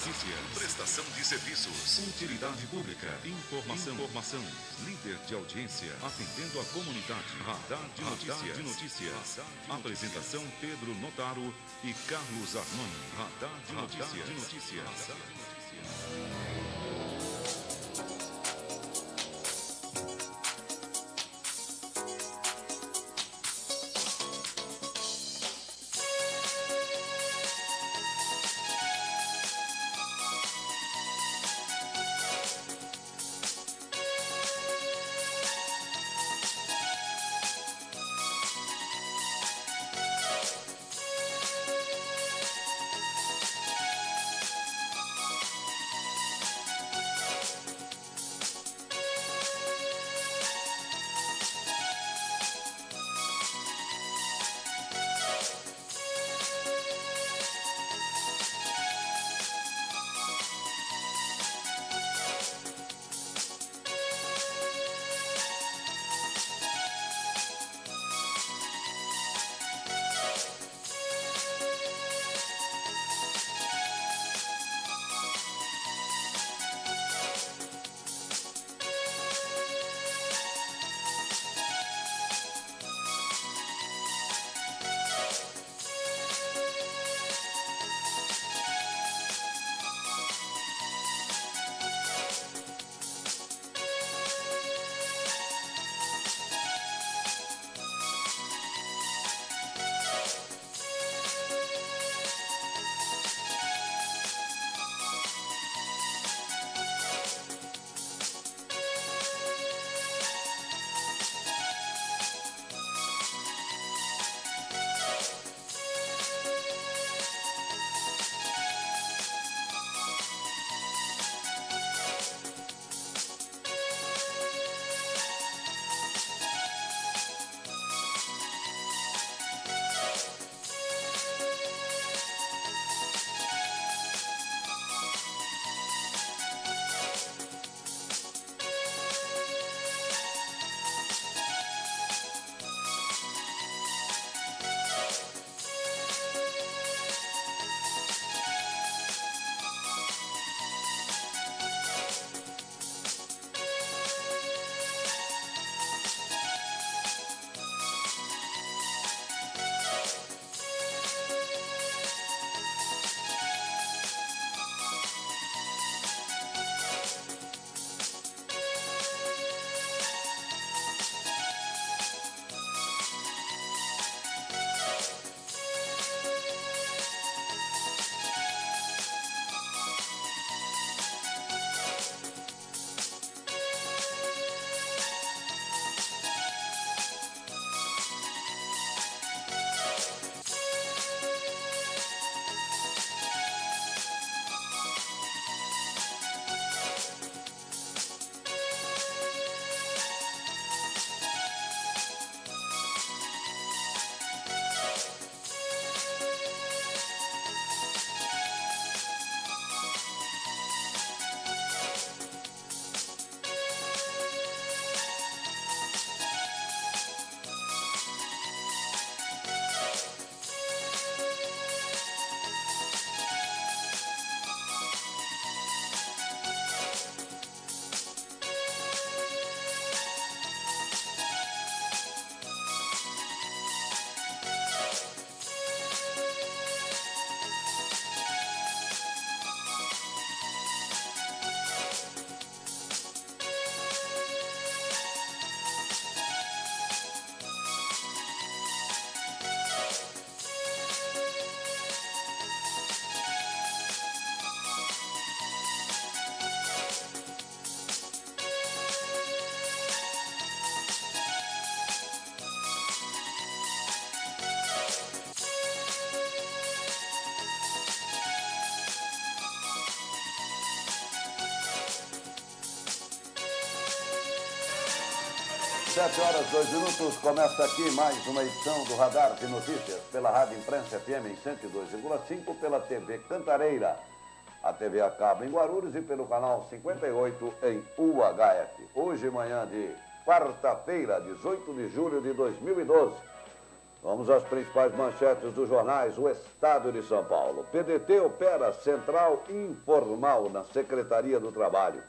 Notícias. Prestação de serviços. Utilidade pública. Informação. Líder de audiência. Atendendo a comunidade. Radar de notícias. Apresentação Pedro Notaro e Carlos Armani. Radar de notícias. Sete horas, 2 minutos, começa aqui mais uma edição do Radar de Notícias, pela Rádio Imprensa FM em 102,5, pela TV Cantareira, a TV a cabo em Guarulhos e pelo canal 58 em UHF. Hoje, manhã de quarta-feira, 18 de julho de 2012. Vamos às principais manchetes dos jornais. O Estado de São Paulo. PDT opera central informal na Secretaria do Trabalho.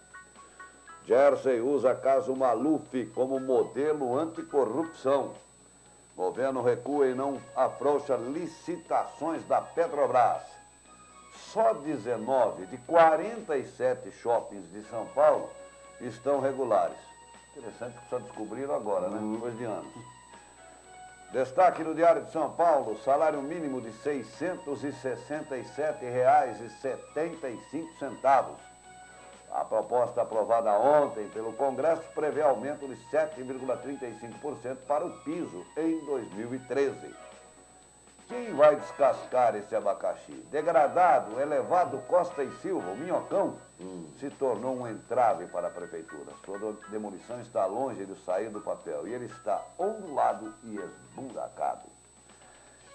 Jersey usa caso Maluf como modelo anticorrupção. Governo recua e não afrouxa licitações da Petrobras. Só 19 de 47 shoppings de São Paulo estão regulares. Interessante que só descobriram agora, né? Depois de anos. Destaque no Diário de São Paulo, salário mínimo de R$ 667,75. A proposta aprovada ontem pelo Congresso prevê aumento de 7,35% para o piso em 2013. Quem vai descascar esse abacaxi? Degradado, elevado Costa e Silva, o minhocão, se tornou um entrave para a prefeitura. Sua demolição está longe de sair do papel e ele está ondulado e esburacado.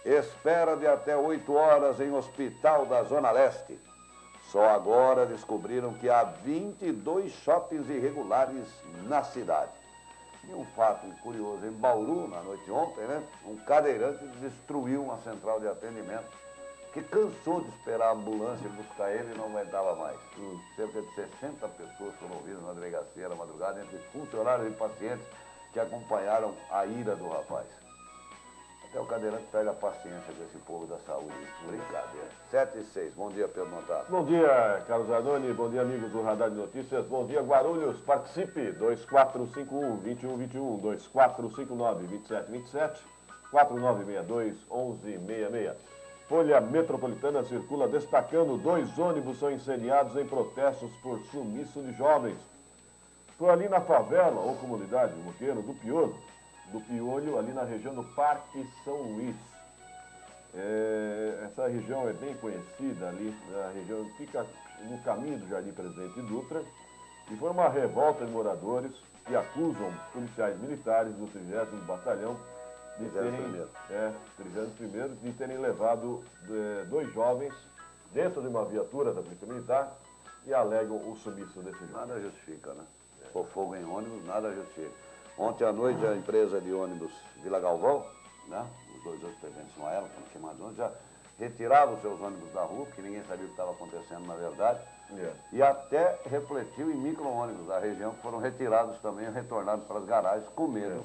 Espera de até 8 horas em hospital da Zona Leste. Só agora descobriram que há 22 shoppings irregulares na cidade. E um fato curioso, em Bauru, na noite de ontem, né? Um cadeirante destruiu uma central de atendimento que cansou de esperar a ambulância buscar ele e não aguentava mais. Cerca de 60 pessoas foram ouvidas na delegacia na madrugada, entre funcionários e pacientes que acompanharam a ira do rapaz. Até o cadeirante perde a paciência desse povo da saúde. Brincadeira. 7h06. Bom dia, Pedro Montado. Bom dia, Carlos Zanoni. Bom dia, amigos do Radar de Notícias. Bom dia, Guarulhos. Participe. 2451-2121, 2459-2727, 4962-1166. Folha Metropolitana circula destacando 2 ônibus são incendiados em protestos por sumiço de jovens. Foi ali na favela ou comunidade, o Moqueiro, do Piolho, ali na região do Parque São Luís. Essa região é bem conhecida ali, a região fica no caminho do Jardim Presidente Dutra, e foi uma revolta de moradores que acusam policiais militares do 30º Batalhão de terem levado 2 jovens dentro de uma viatura da Polícia Militar e alegam o sumiço desse jovem. Nada justifica, né? For fogo em ônibus, nada justifica. Ontem à noite, a empresa de ônibus Vila Galvão, né, os 2 outros presentes são ela, foram queimados ontem, já retirava os seus ônibus da rua, porque ninguém sabia o que estava acontecendo na verdade, e até refletiu em micro-ônibus da região, que foram retirados também, retornados para as garagens, com medo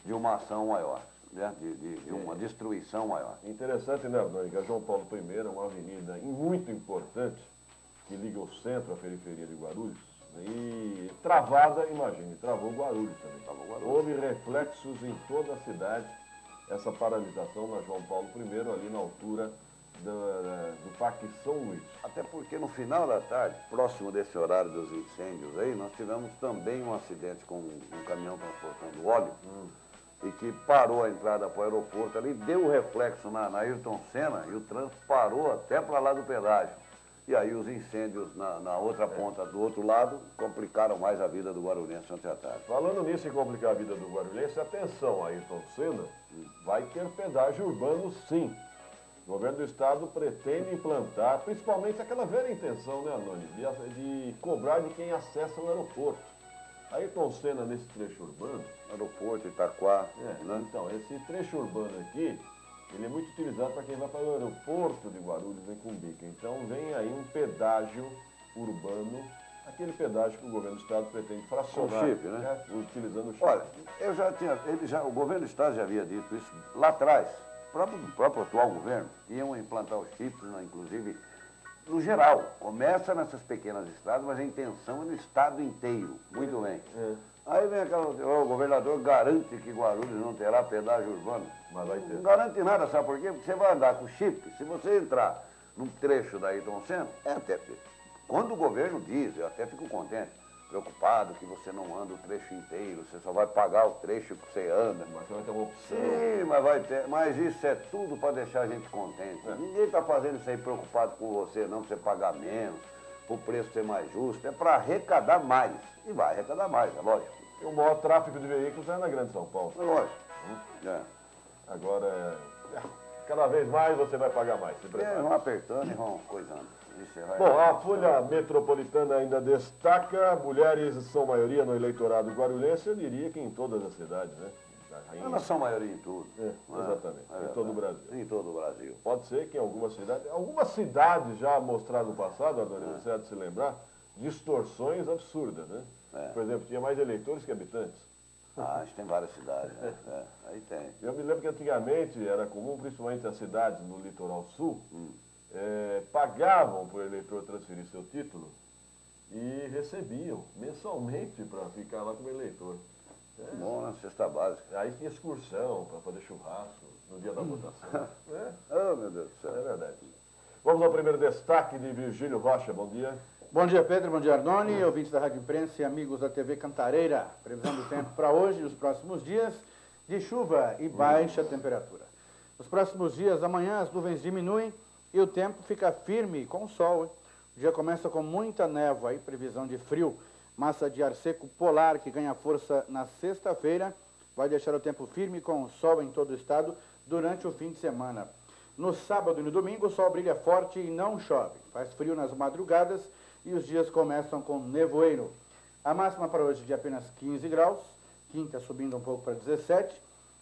de uma ação maior, né, de uma destruição maior. Interessante, né, Dani, que a João Paulo I é uma avenida muito importante, que liga o centro à periferia de Guarulhos. E travada, imagine, travou Guarulhos também. Houve reflexos em toda a cidade, essa paralisação na João Paulo I, ali na altura do Parque São Luís. Até porque no final da tarde, próximo desse horário dos incêndios aí, nós tivemos também um acidente com um caminhão transportando óleo, e que parou a entrada para o aeroporto ali, deu reflexo na Ayrton Senna e o trânsito parou até para lá do pedágio. E aí os incêndios na outra ponta do outro lado complicaram mais a vida do guarulhense ontem à tarde. Falando nisso em complicar a vida do guarulhense, atenção, Ayrton Senna vai ter pedágio urbano sim. O governo do estado pretende implantar, principalmente aquela velha intenção, né, Anônimo, de cobrar de quem acessa o aeroporto. Ayrton Senna nesse trecho urbano... Aeroporto, Itaquá... né? Então, esse trecho urbano aqui, ele é muito utilizado para quem vai para o aeroporto de Guarulhos, em Cumbica. Então vem aí um pedágio urbano, aquele pedágio que o governo do estado pretende fracionar. Com chip, né? Utilizando o chip. Olha, o governo do estado já havia dito isso lá atrás. O próprio atual governo iam implantar os chips, né, inclusive, no geral. Começa nessas pequenas estradas, mas a intenção é no estado inteiro. Muito bem. Aí vem o governador garante que Guarulhos não terá pedágio urbano. Mas vai ter. Não garante nada, sabe por quê? Porque você vai andar com chip, se você entrar num trecho da Ayrton Senna, quando o governo diz, eu até fico contente, preocupado que você não anda o trecho inteiro, você só vai pagar o trecho que você anda. Mas você vai ter uma opção. Sim, mas vai ter. Mas isso é tudo para deixar a gente contente. Ninguém está fazendo isso aí preocupado com você, não, para você pagar menos, para o preço ser mais justo. É para arrecadar mais. E vai arrecadar mais, é lógico. E o maior tráfego de veículos é na Grande São Paulo. É lógico. Agora, cada vez mais você vai pagar mais. Se prepara. Vão apertando e vão coisando. Bom, a Folha Metropolitana ainda destaca, mulheres são maioria no eleitorado guarulhense, eu diria que em todas as cidades, né? Elas são maioria em tudo. Exatamente, em todo o Brasil. Em todo o Brasil. Pode ser que em algumas cidades já mostraram no passado, Adônio, você há de se lembrar, distorções absurdas, né? Por exemplo, tinha mais eleitores que habitantes. Ah, isso tem várias cidades, né? Aí tem. Eu me lembro que antigamente era comum, principalmente as cidades no litoral sul, pagavam para o eleitor transferir seu título e recebiam mensalmente para ficar lá como eleitor. Bom, né? Cesta básica. Aí tinha excursão para fazer churrasco no dia da votação. Oh, meu Deus do céu. É verdade. Vamos ao primeiro destaque de Virgílio Rocha. Bom dia. Bom dia, Pedro. Bom dia, Arnone, ouvintes da Rádio Imprensa e amigos da TV Cantareira. Previsão do tempo para hoje e os próximos dias de chuva e baixa temperatura. Nos próximos dias, amanhã, as nuvens diminuem e o tempo fica firme com sol. Hein? O dia começa com muita névoa e previsão de frio. Massa de ar seco polar que ganha força na sexta-feira vai deixar o tempo firme com sol em todo o estado durante o fim de semana. No sábado e no domingo, o sol brilha forte e não chove. Faz frio nas madrugadas e os dias começam com nevoeiro. A máxima para hoje de apenas 15 graus, quinta subindo um pouco para 17,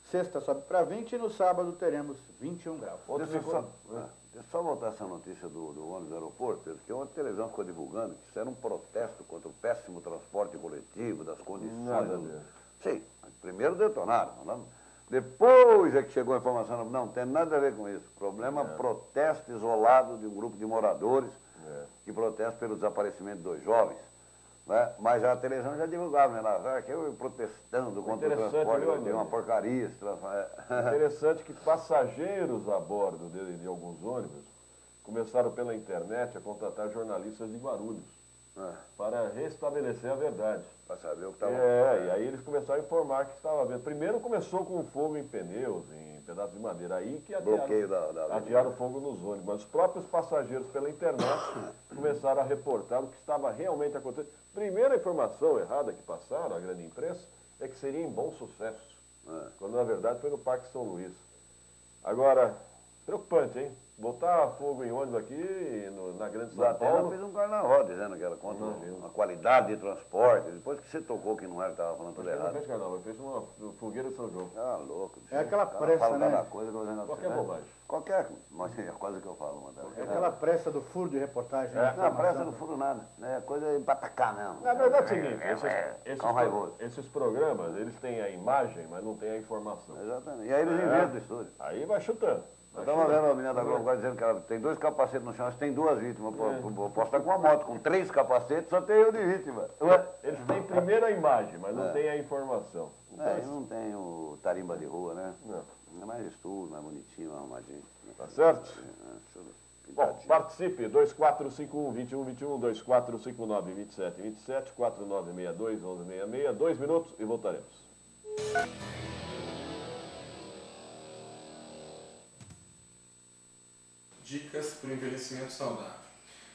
sexta sobe para 20 e no sábado teremos 21 graus. Deixa eu só voltar essa notícia do ônibus do aeroporto, porque ontem a televisão ficou divulgando que isso era um protesto contra o péssimo transporte coletivo, das condições. Nada mesmo. Sim, primeiro detonaram. Não? Depois é que chegou a informação, não tem nada a ver com isso. Problema, protesto isolado de um grupo de moradores que protestam pelo desaparecimento de 2 jovens. Né? Mas a televisão já divulgava, né? Que eu protestando contra o transporte, tem uma porcaria. Interessante que passageiros a bordo de alguns ônibus começaram pela internet a contratar jornalistas de Guarulhos para restabelecer a verdade. Para saber o que estava e aí eles começaram a informar que estava havendo. Primeiro começou com fogo em pneus, em pedaços de madeira, aí que adiaram fogo nos ônibus. Mas os próprios passageiros pela internet começaram a reportar o que estava realmente acontecendo. Primeira informação errada que passaram, a grande imprensa, é que seria em Bom Sucesso, quando na verdade foi no Parque São Luís. Agora, preocupante, hein? Botar fogo em ônibus aqui na Grande São Paulo. Ela fez um carnaval dizendo que era contra a qualidade de transporte. Depois que você tocou que não era, estava falando tudo errado. Não fez carnaval, fez uma fogueira de São João. Ah, louco. É aquela pressa, né? Qualquer bobagem. Qualquer, mas é quase que eu falo. É aquela pressa do furo de reportagem. Não, a pressa do furo nada. É coisa para atacar mesmo. Na verdade é o seguinte, esses programas, eles têm a imagem, mas não têm a informação. Exatamente. E aí eles inventam o estúdio. Aí vai chutando. Eu estava vendo a menina da Globo agora dizendo que ela tem 2 capacetes no chão, tem 2 vítimas. Eu posso estar com uma moto com 3 capacetes, só tem eu de vítima. Eles têm primeiro a imagem, mas não tem a informação. Eles não tem o tarimba de rua, né? Não. É mais estudo, mais bonitinho, mais arrumadinho. Tá certo? Bom, participe, 2451-2121, 2459-2727, 4962-1166, 2 minutos e voltaremos. Dicas para o envelhecimento saudável.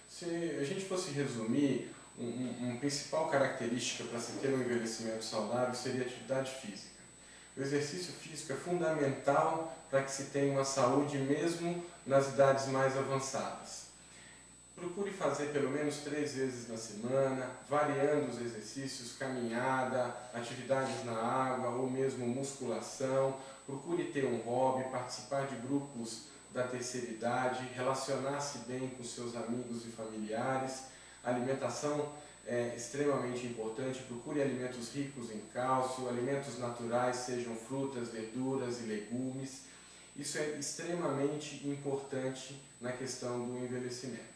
Se a gente fosse resumir, uma principal característica para se ter um envelhecimento saudável seria a atividade física. O exercício físico é fundamental para que se tenha uma saúde mesmo nas idades mais avançadas. Procure fazer pelo menos 3 vezes na semana, variando os exercícios, caminhada, atividades na água ou mesmo musculação. Procure ter um hobby, participar de grupos da terceira idade, relacionar-se bem com seus amigos e familiares. A alimentação é extremamente importante. Procure alimentos ricos em cálcio, alimentos naturais, sejam frutas, verduras e legumes. Isso é extremamente importante na questão do envelhecimento.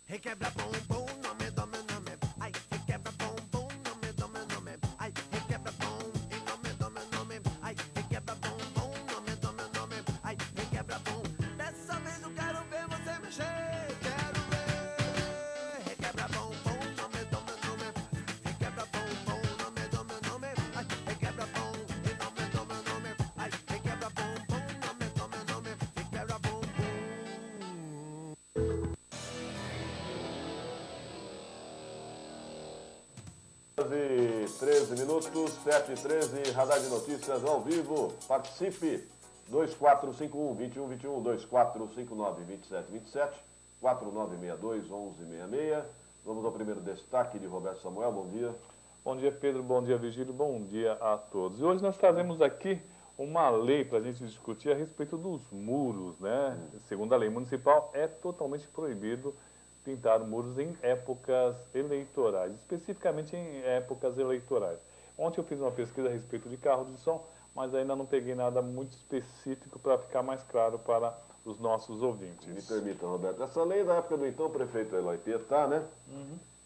Requebra bumbum, nome, nome, nome. Ai, requebra bumbum, nome, nome, nome. Ai, requebra bum, nome, nome, nome. Ai, E 13 minutos, 7h13, Radar de Notícias ao vivo. Participe. 2451-2121, 2459-2727, 4962-1166. Vamos ao primeiro destaque de Roberto Samuel. Bom dia. Bom dia, Pedro. Bom dia, Vigílio. Bom dia a todos. E hoje nós trazemos aqui uma lei para a gente discutir a respeito dos muros, né? Segundo a lei municipal, é totalmente proibido pintar muros em épocas eleitorais, especificamente em épocas eleitorais. Ontem eu fiz uma pesquisa a respeito de carros de som, mas ainda não peguei nada muito específico para ficar mais claro para os nossos ouvintes. Me permita, Roberto. Essa lei da época do então prefeito Eloy Pietá, né?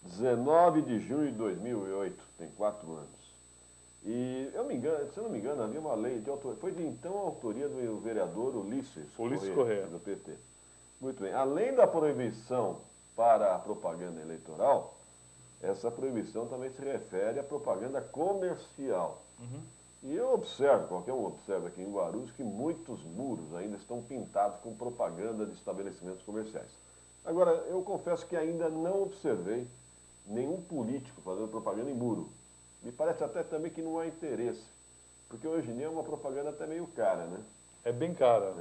19 de junho de 2008, tem 4 anos. E, se eu não me engano, havia uma lei de autoria, foi de então a autoria do vereador Ulisses Corrêa, do PT. Muito bem. Além da proibição para a propaganda eleitoral, essa proibição também se refere à propaganda comercial. E eu observo, qualquer um observa aqui em Guarulhos, que muitos muros ainda estão pintados com propaganda de estabelecimentos comerciais. Agora, eu confesso que ainda não observei nenhum político fazendo propaganda em muro. Me parece até também que não há interesse, porque hoje em dia é uma propaganda até meio cara, né? É bem cara.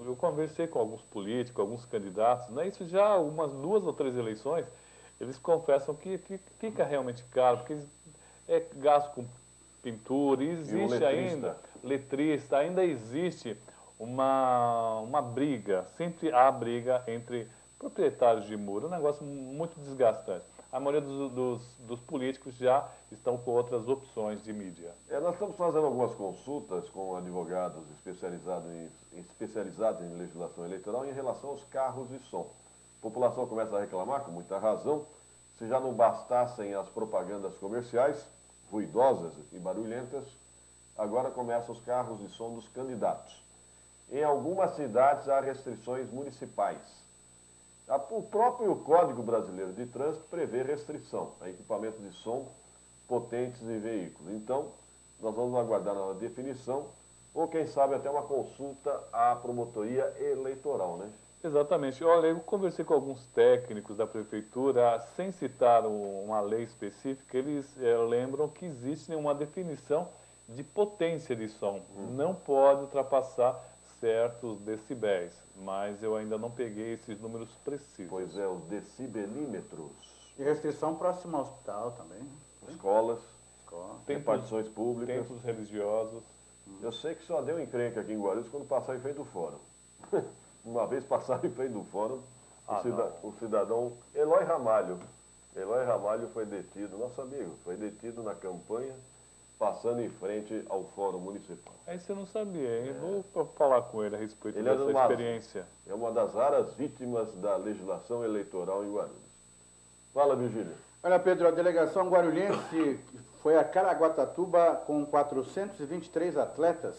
Eu conversei com alguns políticos, alguns candidatos, né? Isso já umas 2 ou 3 eleições, eles confessam que fica realmente caro, porque é gasto com pintura, existe ainda, letrista, ainda existe uma briga, sempre há briga entre proprietários de muro, um negócio muito desgastante. A maioria dos políticos já estão com outras opções de mídia. Nós estamos fazendo algumas consultas com advogados especializados em legislação eleitoral em relação aos carros de som. A população começa a reclamar, com muita razão, se já não bastassem as propagandas comerciais, ruidosas e barulhentas, agora começam os carros de som dos candidatos. Em algumas cidades há restrições municipais. O próprio Código Brasileiro de Trânsito prevê restrição a equipamentos de som potentes em veículos. Então, nós vamos aguardar a definição ou, quem sabe, até uma consulta à promotoria eleitoral, né? Exatamente. Olha, eu conversei com alguns técnicos da prefeitura, sem citar uma lei específica, eles lembram que existe uma definição de potência de som. Não pode ultrapassar certos decibéis, mas eu ainda não peguei esses números precisos. Pois é, os decibelímetros. E restrição próxima ao hospital também. Escolas, Templos, repartições públicas. templos religiosos. Eu sei que só deu encrenca aqui em Guarulhos quando passaram em frente do fórum. Uma vez passaram em frente do fórum, o cidadão Eloy Ramalho. Eloy Ramalho foi detido, nosso amigo, foi detido na campanha, passando em frente ao Fórum Municipal. Isso eu não sabia, hein? Vou falar com ele a respeito Ele dessa experiência. É uma das raras vítimas da legislação eleitoral em Guarulhos. Fala, Virgínia. Olha, Pedro, a delegação guarulhense foi a Caraguatatuba com 423 atletas,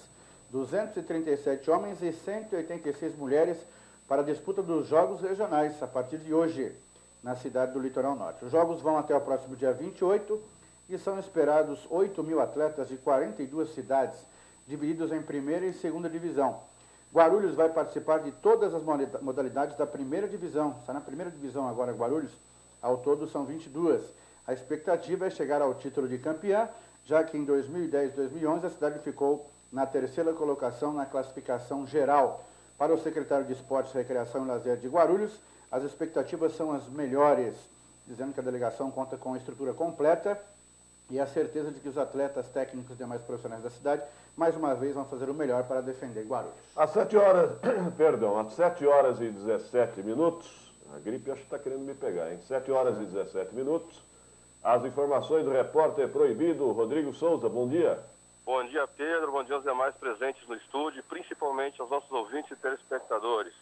237 homens e 186 mulheres para a disputa dos Jogos Regionais, a partir de hoje, na cidade do Litoral Norte. Os Jogos vão até o próximo dia 28 e são esperados 8.000 atletas de 42 cidades, divididos em primeira e segunda divisão. Guarulhos vai participar de todas as modalidades da primeira divisão. Está na primeira divisão agora, Guarulhos. Ao todo são 22. A expectativa é chegar ao título de campeã, já que em 2010 e 2011 a cidade ficou na terceira colocação na classificação geral. Para o secretário de Esportes, Recreação e Lazer de Guarulhos, as expectativas são as melhores, dizendo que a delegação conta com a estrutura completa e a certeza de que os atletas, técnicos e demais profissionais da cidade, mais uma vez, vão fazer o melhor para defender Guarulhos. Às 7 horas, às 7 horas e 17 minutos, a gripe acho que está querendo me pegar, hein? 7 horas e 17 minutos, as informações do repórter proibido, Rodrigo Souza, bom dia. Bom dia, Pedro, bom dia aos demais presentes no estúdio, principalmente aos nossos ouvintes e telespectadores.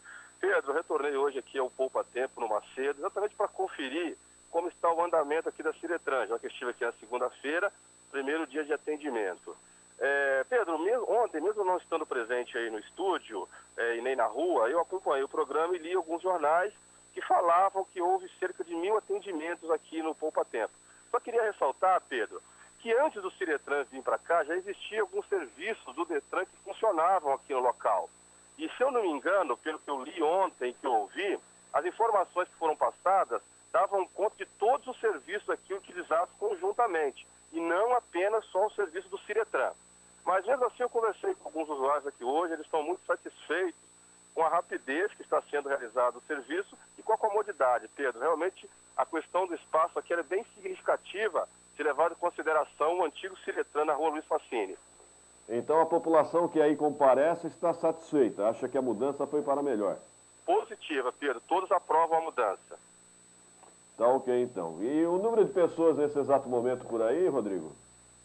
Pedro, eu retornei hoje aqui ao Poupa Tempo, no Macedo, exatamente para conferir como está o andamento aqui da Ciretran, já que eu estive aqui na segunda-feira, primeiro dia de atendimento. Pedro, ontem, mesmo não estando presente aí no estúdio e nem na rua, eu acompanhei o programa e li alguns jornais que falavam que houve cerca de 1.000 atendimentos aqui no Poupa Tempo. Só queria ressaltar, Pedro, que antes do Ciretran vir para cá, já existia alguns serviços do Detran que funcionavam aqui no local. E se eu não me engano, pelo que eu li ontem, que eu ouvi, as informações que foram passadas davam conta de todos os serviços aqui serviço e com a comodidade, Pedro. Realmente, a questão do espaço aqui é bem significativa, se levar em consideração o antigo Ciretran na rua Luiz Facini. Então a população que aí comparece está satisfeita, acha que a mudança foi para melhor. Positiva, Pedro. Todos aprovam a mudança. Tá ok, então. E o número de pessoas nesse exato momento por aí, Rodrigo?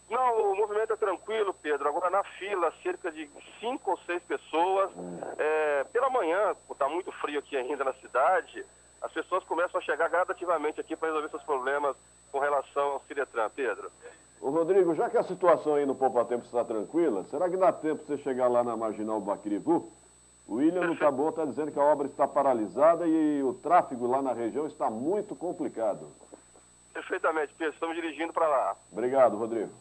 Não, o movimento é tranquilo, Pedro. Agora na fila, cerca de 5 ou 6 pessoas. Pela manhã, está muito frio aqui ainda na cidade, as pessoas começam a chegar gradativamente aqui para resolver seus problemas com relação ao Ciretran, Pedro. Ô Rodrigo, já que a situação aí no Poupa Tempo está tranquila, será que dá tempo de você chegar lá na Marginal Baquiribu? O William no Taboão está dizendo que a obra está paralisada e o tráfego lá na região está muito complicado. Perfeitamente, Pedro. Estamos dirigindo para lá. Obrigado, Rodrigo.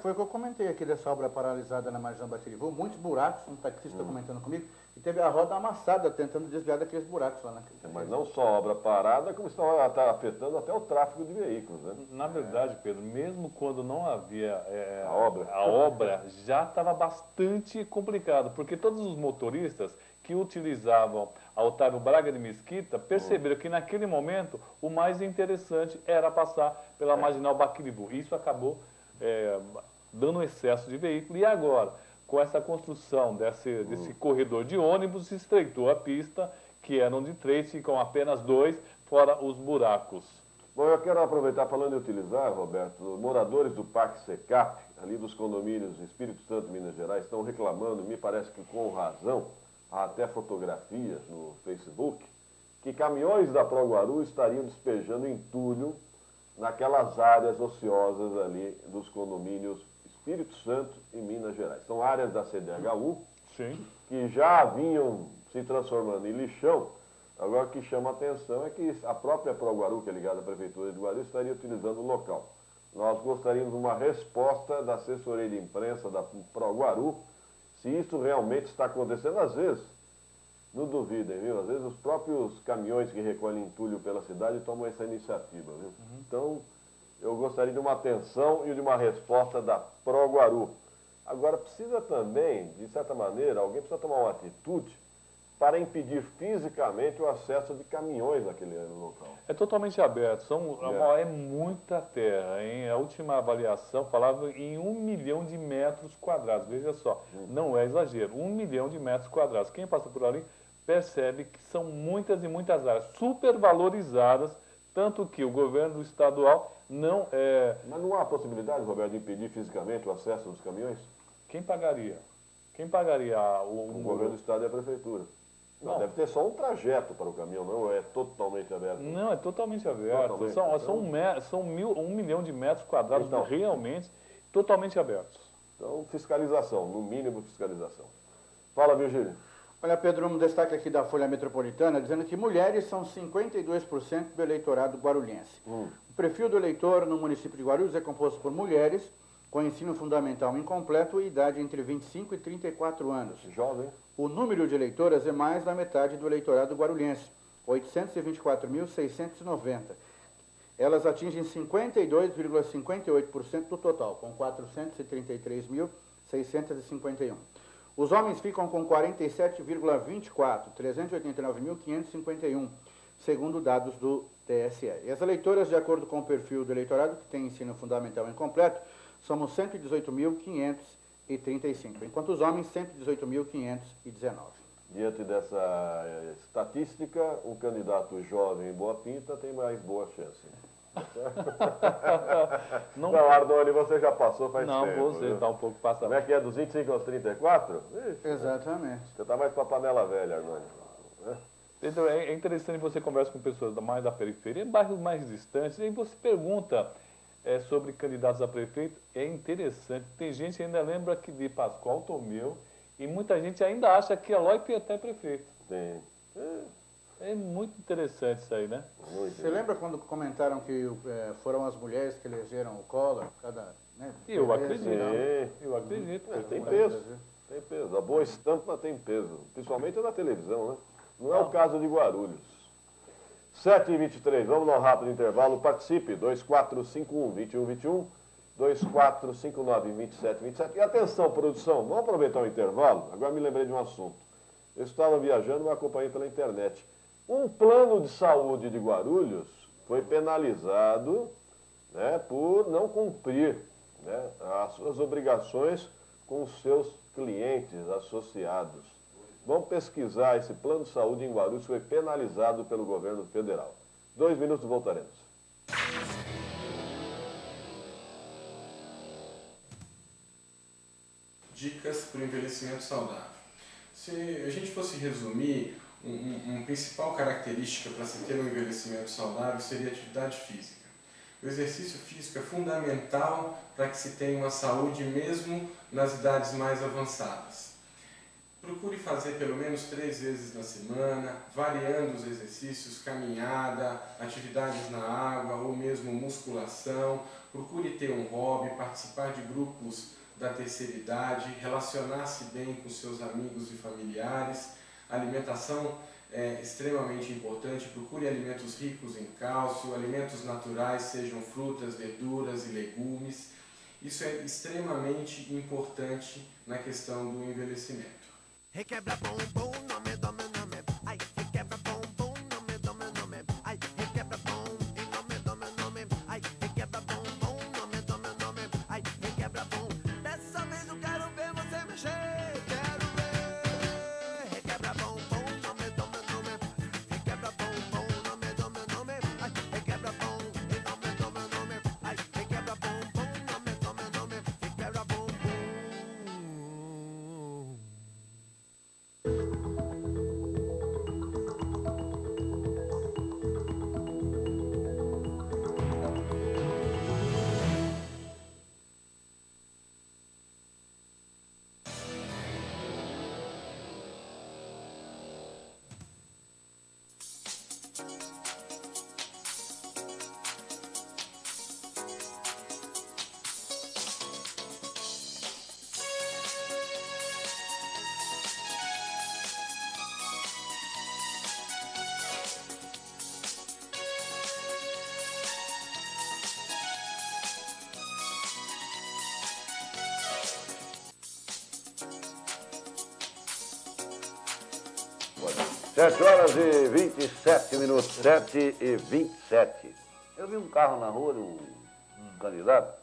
Foi o que eu comentei aqui dessa obra paralisada na Marginal Baquiribu, muitos buracos, um taxista comentando comigo, e teve a roda amassada tentando desviar daqueles buracos lá naquele. Mas não só a obra parada, como está afetando até o tráfego de veículos, né? Na verdade, Pedro, mesmo quando não havia a obra já estava bastante complicado, porque todos os motoristas que utilizavam a Otávio Braga de Mesquita perceberam que naquele momento o mais interessante era passar pela Marginal Baquiribu. Isso acabou dando excesso de veículo. E agora, com essa construção desse corredor de ônibus, se estreitou a pista, que eram de 3, ficam apenas 2, fora os buracos. Bom, eu quero aproveitar falando em utilizar, Roberto, moradores do Parque Secap, ali dos condomínios Espírito Santo e Minas Gerais, estão reclamando, me parece que com razão, há até fotografias no Facebook, que caminhões da Proguaru estariam despejando entulho naquelas áreas ociosas ali dos condomínios Espírito Santo e Minas Gerais. São áreas da CDHU que já vinham se transformando em lixão. Agora o que chama a atenção é que a própria Proguaru, que é ligada à Prefeitura de Guarulhos, estaria utilizando o local. Nós gostaríamos de uma resposta da assessoria de imprensa da Proguaru, se isso realmente está acontecendo. Às vezes, não duvidem, viu? Às vezes os próprios caminhões que recolhem entulho pela cidade tomam essa iniciativa, viu? Então, eu gostaria de uma atenção e de uma resposta da Proguaru. Agora, precisa também, de certa maneira, alguém precisa tomar uma atitude para impedir fisicamente o acesso de caminhões naquele local. É totalmente aberto, é muita terra, hein? A última avaliação falava em 1 milhão de metros quadrados, veja só, não é exagero, 1 milhão de metros quadrados. Quem passa por ali percebe que são muitas e muitas áreas supervalorizadas, tanto que o governo estadual não... Mas não há possibilidade, Roberto, de impedir fisicamente o acesso dos caminhões? Quem pagaria? Quem pagaria o governo do estado e a prefeitura. Não, deve ter só um trajeto para o caminhão, não é totalmente aberto. Não, é totalmente aberto. São 1 milhão de metros quadrados realmente totalmente abertos. Então, fiscalização, no mínimo fiscalização. Fala, Virgílio. Olha, Pedro, um destaque aqui da Folha Metropolitana, dizendo que mulheres são 52% do eleitorado guarulhense. O perfil do eleitor no município de Guarulhos é composto por mulheres com ensino fundamental incompleto e idade entre 25 e 34 anos. Jovem. O número de eleitoras é mais da metade do eleitorado guarulhense, 824.690. Elas atingem 52,58% do total, com 433.651. Os homens ficam com 47,24%, 389.551, segundo dados do TSE. E as eleitoras, de acordo com o perfil do eleitorado, que tem ensino fundamental incompleto, somos 118.535, enquanto os homens, 118.519. Diante dessa estatística, o candidato jovem em Boa Pinta tem mais boa chance. Não, Ardoni, você já passou faz tempo. Não, você está um pouco passado. Como é que é, dos 25 aos 34? Ixi, exatamente. Você está mais para a panela velha, Ardoni. Então, é interessante você conversa com pessoas mais da periferia, bairros mais distantes, e aí você pergunta sobre candidatos a prefeito. É interessante, tem gente que ainda lembra que de Pascoal Tomeu, e muita gente ainda acha que Eloy Pietá é prefeito. Tem. É muito interessante isso aí, né? Você lembra quando comentaram que foram as mulheres que elegeram o Collor? Eu acredito. Eu acredito. Tem peso. Tem peso. A boa estampa tem peso. Principalmente na televisão, né? Não é o caso de Guarulhos. 7h23, vamos dar um rápido intervalo. Participe, 2451-2121, 2459-2727. E atenção, produção, vamos aproveitar o intervalo. Agora me lembrei de um assunto. Eu estava viajando e me acompanhei pela internet. Um plano de saúde de Guarulhos foi penalizado, né, por não cumprir, né, as suas obrigações com os seus clientes associados. Vamos pesquisar, esse plano de saúde em Guarulhos foi penalizado pelo governo federal. 2 minutos, voltaremos. Dicas para o envelhecimento saudável. Se a gente fosse resumir, uma principal característica para se ter um envelhecimento saudável seria a atividade física. O exercício físico é fundamental para que se tenha uma saúde mesmo nas idades mais avançadas. Procure fazer pelo menos 3 vezes na semana, variando os exercícios, caminhada, atividades na água ou mesmo musculação. Procure ter um hobby, participar de grupos da terceira idade, relacionar-se bem com seus amigos e familiares. A alimentação é extremamente importante. Procure alimentos ricos em cálcio, alimentos naturais, sejam frutas, verduras e legumes. Isso é extremamente importante na questão do envelhecimento. Requebra bumbum, nome, nome, nome. Ai, requebra bumbum, nome, nome, nome. Ai, requebra bum, e nome, nome, nome. Ai, requebra bumbum, nome, nome, nome. Ai, requebra bum. Dessa vez eu quero ver você mexer. Quero ver. Requebra bumbum, nome, nome, nome. Requebra bumbum, nome, nome, nome. Ai, requebra bum, e nome, nome, nome. Ai, requebra bumbum, nome, nome, nome. Requebra bumbum. Sete horas e 27 minutos, 7h27. Eu vi um carro na rua de um candidato,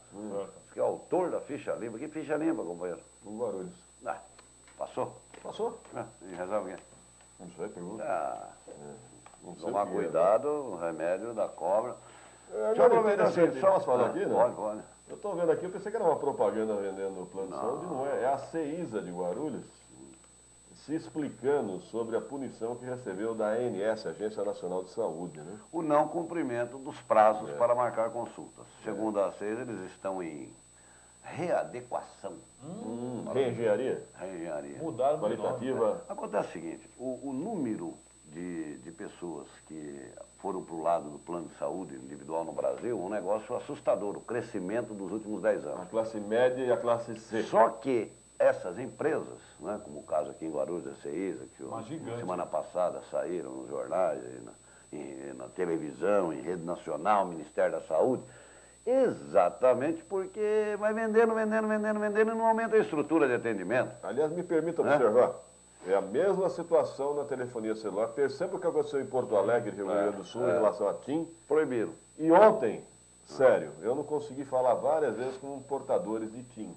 que é autor da ficha limpa. Que ficha limpa, companheiro? No Guarulhos. Ah, passou? Passou? E resolve quem? Não sei, pergunta. Não sei Tomar o que é, cuidado, o remédio da cobra. Deixa eu aproveitar assim, só umas falas aqui, né? Pode, pode. Eu estou vendo aqui, eu pensei que era uma propaganda vendendo o plano de saúde, não é. É a CEISA de Guarulhos se explicando sobre a punição que recebeu da ANS, Agência Nacional de Saúde, né? O não cumprimento dos prazos para marcar consultas. Segundo a CEISA, eles estão em readequação. Reengenharia? Reengenharia. Mudaram de Qualitativa. nome. Acontece o seguinte, o número de pessoas que foram para o lado do plano de saúde individual no Brasil é um negócio assustador, o crescimento dos últimos 10 A anos. classe média e a classe C. Só que essas empresas, né, como o caso aqui em Guarulhos da CEISA, que Uma gigante. semana passada saíram nos jornais, na televisão, em rede nacional, Ministério da Saúde, exatamente porque vai vendendo e não aumenta a estrutura de atendimento. Aliás, me permita observar, é a mesma situação na telefonia celular. Perceba o que aconteceu em Porto Alegre, Rio Grande do Sul, em relação a TIM. Proibiram. E ontem, sério, eu não consegui falar várias vezes com portadores de TIM.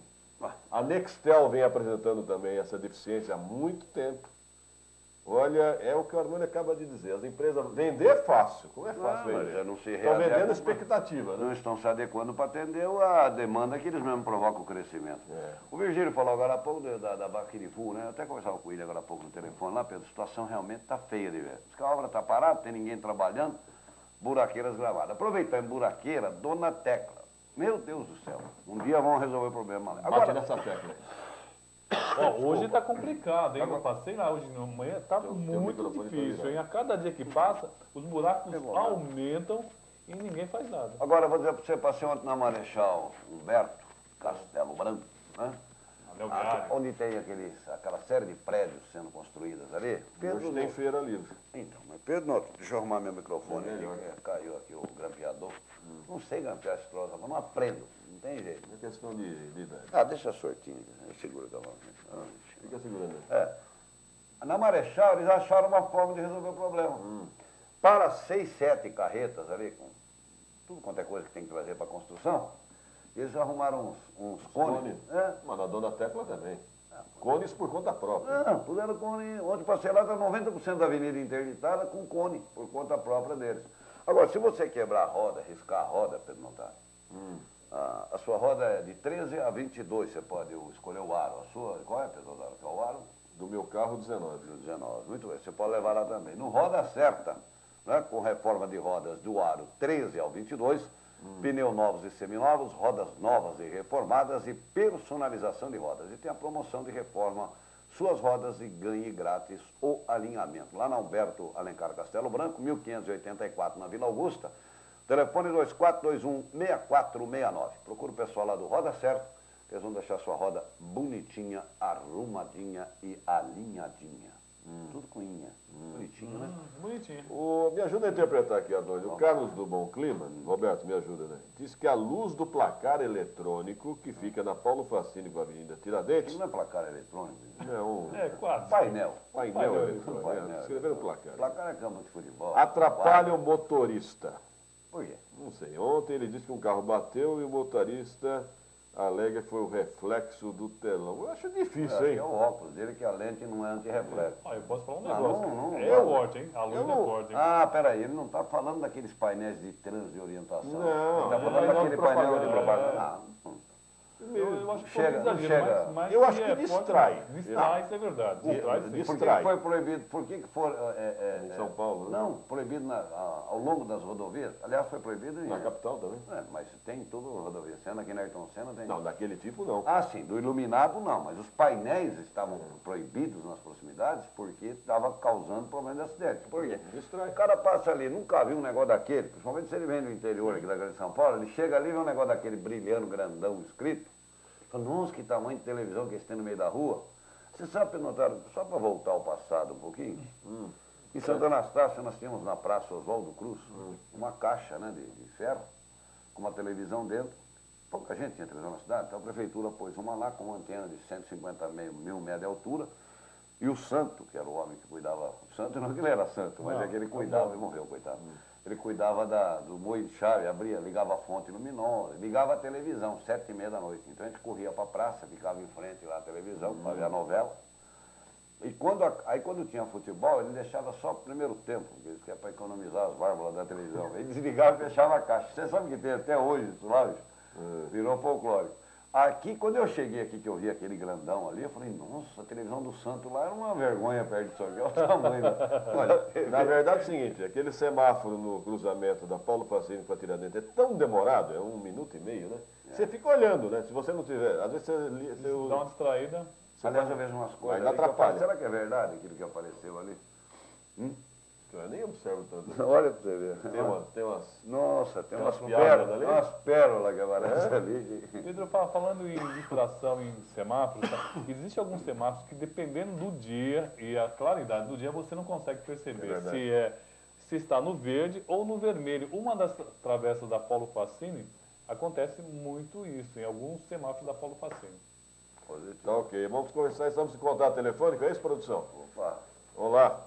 A Nextel vem apresentando também essa deficiência há muito tempo. Olha, é o que o Armando acaba de dizer. As empresas vender é fácil. Como é fácil Mas vender? já não se Estão vendendo readequam, expectativa, né? não estão se adequando para atender a demanda que eles mesmos provocam o crescimento. O Virgílio falou agora há pouco da Baquirifu, né? Eu até conversava com ele agora há pouco no telefone lá, Pedro, a situação realmente está feia de ver. Diz que a obra está parada, não tem ninguém trabalhando, buraqueiras gravadas. Aproveitando buraqueira, Dona Tecla. Meu Deus do céu, um dia vão resolver o problema lá. Bate Agora, nessa tecla aí. Ó, hoje está complicado, hein? Eu passei lá hoje de manhã, está Teu muito microfone tá difícil, ligado. hein? A cada dia que passa, os buracos bom, aumentam e ninguém faz nada. agora eu vou dizer para você, passei ontem na Marechal Humberto, Castelo Branco, né? Anel Viário. Onde tem aquela série de prédios sendo construídos ali. Hoje tem feira livre. Então, mas Pedro, não, deixa eu arrumar meu microfone É aqui, melhor. que caiu aqui o grampeador. Não sei grampear esse troço, mas não aprendo, não tem jeito. É questão de idade. Ah, deixa a sortinha, segura a mão. Fica segurando aí. É. Na Marechal, eles acharam uma forma de resolver o problema. Para 6, 7 carretas ali, com tudo quanto é coisa que tem que trazer para a construção, eles arrumaram uns cones. Mas na Dona Tecla também. Cones por conta própria. Não, tudo era cone. Ontem passei lá, está 90% da avenida interditada com cone, por conta própria deles. Agora, se você quebrar a roda, riscar a roda, Pedro Notário, a sua roda é de 13 a 22, você pode escolher o aro. A sua, qual é, Pedro Notário? Qual é o aro? Do meu carro, 19. 19, muito bem, você pode levar lá também. No roda certa, né, com reforma de rodas do aro 13 ao 22, pneus novos e seminovos, rodas novas e reformadas e personalização de rodas. E tem a promoção de reforma suas rodas e ganhe grátis o alinhamento. Lá na Alberto Alencar Castelo Branco, 1584, na Vila Augusta. Telefone 2421-6469. Procura o pessoal lá do Roda Certo, que eles vão deixar sua roda bonitinha, arrumadinha e alinhadinha. Tudo com inha. Bonitinho, né? Bonitinho. Me ajuda a interpretar aqui, Adônio. O Carlos do Bom Clima, Roberto, me ajuda, né? Diz que a luz do placar eletrônico que fica na Paulo Facini com a Avenida Tiradentes... Isso não é placar eletrônico? Não. É, quase. Painel. Painel eletrônico. Escreveram placar. Placar é campo de futebol. Atrapalha o motorista. Por quê? Não sei. Ontem ele disse que um carro bateu e o motorista alega que foi o reflexo do telão. Eu acho difícil, hein? É o óculos dele, que a lente não é antirreflexo. Eu posso falar um Ah, negócio. não, É forte, hein? A luz Eu é não- forte, hein? Ah, peraí, ele não está falando daqueles painéis de trânsito de orientação. Não, ele está é falando painel daquele de painel de propaganda. propaganda. Eu acho que Chega, foi um não exagero, chega. mas Eu acho que que é forte, distrai. Distrai, isso é verdade. Distrai, sim. Por que Distrai. foi proibido? Por que foi... Em São Paulo, né? Não, proibido ao longo das rodovias. Aliás, foi proibido em... Na capital também. mas tem tudo rodovia. Sendo aqui na Ayrton Senna tem... Não, daquele tipo não. Ah, sim, do iluminado não, mas os painéis estavam proibidos nas proximidades porque estava causando problema de acidente. Por quê? Distrai. O cara passa ali, nunca viu um negócio daquele, principalmente se ele vem do interior aqui da Grande São Paulo, ele chega ali e vê um negócio daquele brilhando, grandão, escrito. Fala, nossa, que tamanho de televisão que esse tem no meio da rua. Você sabe, Pedro Notário, só para voltar ao passado um pouquinho, em Santa Anastácia nós tínhamos na Praça Oswaldo Cruz uma caixa, né, de ferro, com uma televisão dentro. Pouca gente tinha televisão na cidade, então a prefeitura pôs uma lá com uma antena de 150 mil metros de altura. E o Santo, que era o homem que cuidava, o Santo não que ele era santo, mas é que ele cuidava, ele morreu, coitado. Ele cuidava do moinho de chave, abria, ligava a fonte luminosa, ligava a televisão, 7h30 da noite. Então a gente corria para a praça, ficava em frente lá à televisão, para ver a novela. E quando tinha futebol, ele deixava só o primeiro tempo, que é para economizar as válvulas da televisão. Ele desligava e fechava a caixa. Você sabe que tem até hoje isso lá, bicho? Virou folclórico. Aqui, quando eu cheguei aqui, que eu vi aquele grandão ali, eu falei, nossa, a televisão do Santo lá era uma vergonha perto disso aqui. Olha o tamanho. Olha, Na verdade é o seguinte, aquele semáforo no cruzamento da Paulo Facini com a Tiradentes é tão demorado, é 1 minuto e meio, né? Você fica olhando, né? Se você não tiver, às vezes você Dá uma distraída. aliás, eu vejo umas coisas. Mas ali que eu atrapalha. falo, será que é verdade aquilo que apareceu ali? Eu nem observo tanto. Olha para você ver. Tem umas... Nossa, tem umas umas piadas pérolas, ali? umas pérolas que aparecem ali. Pedro, falando em distração em semáforos, existem alguns semáforos que, dependendo do dia e a claridade do dia, você não consegue perceber se está no verde ou no vermelho. Uma das travessas da Paulo Facini, acontece muito isso, em alguns semáforos da Paulo Facini. Tá ok, vamos conversar, estamos em contato telefônico, é isso, produção? Opa. Olá.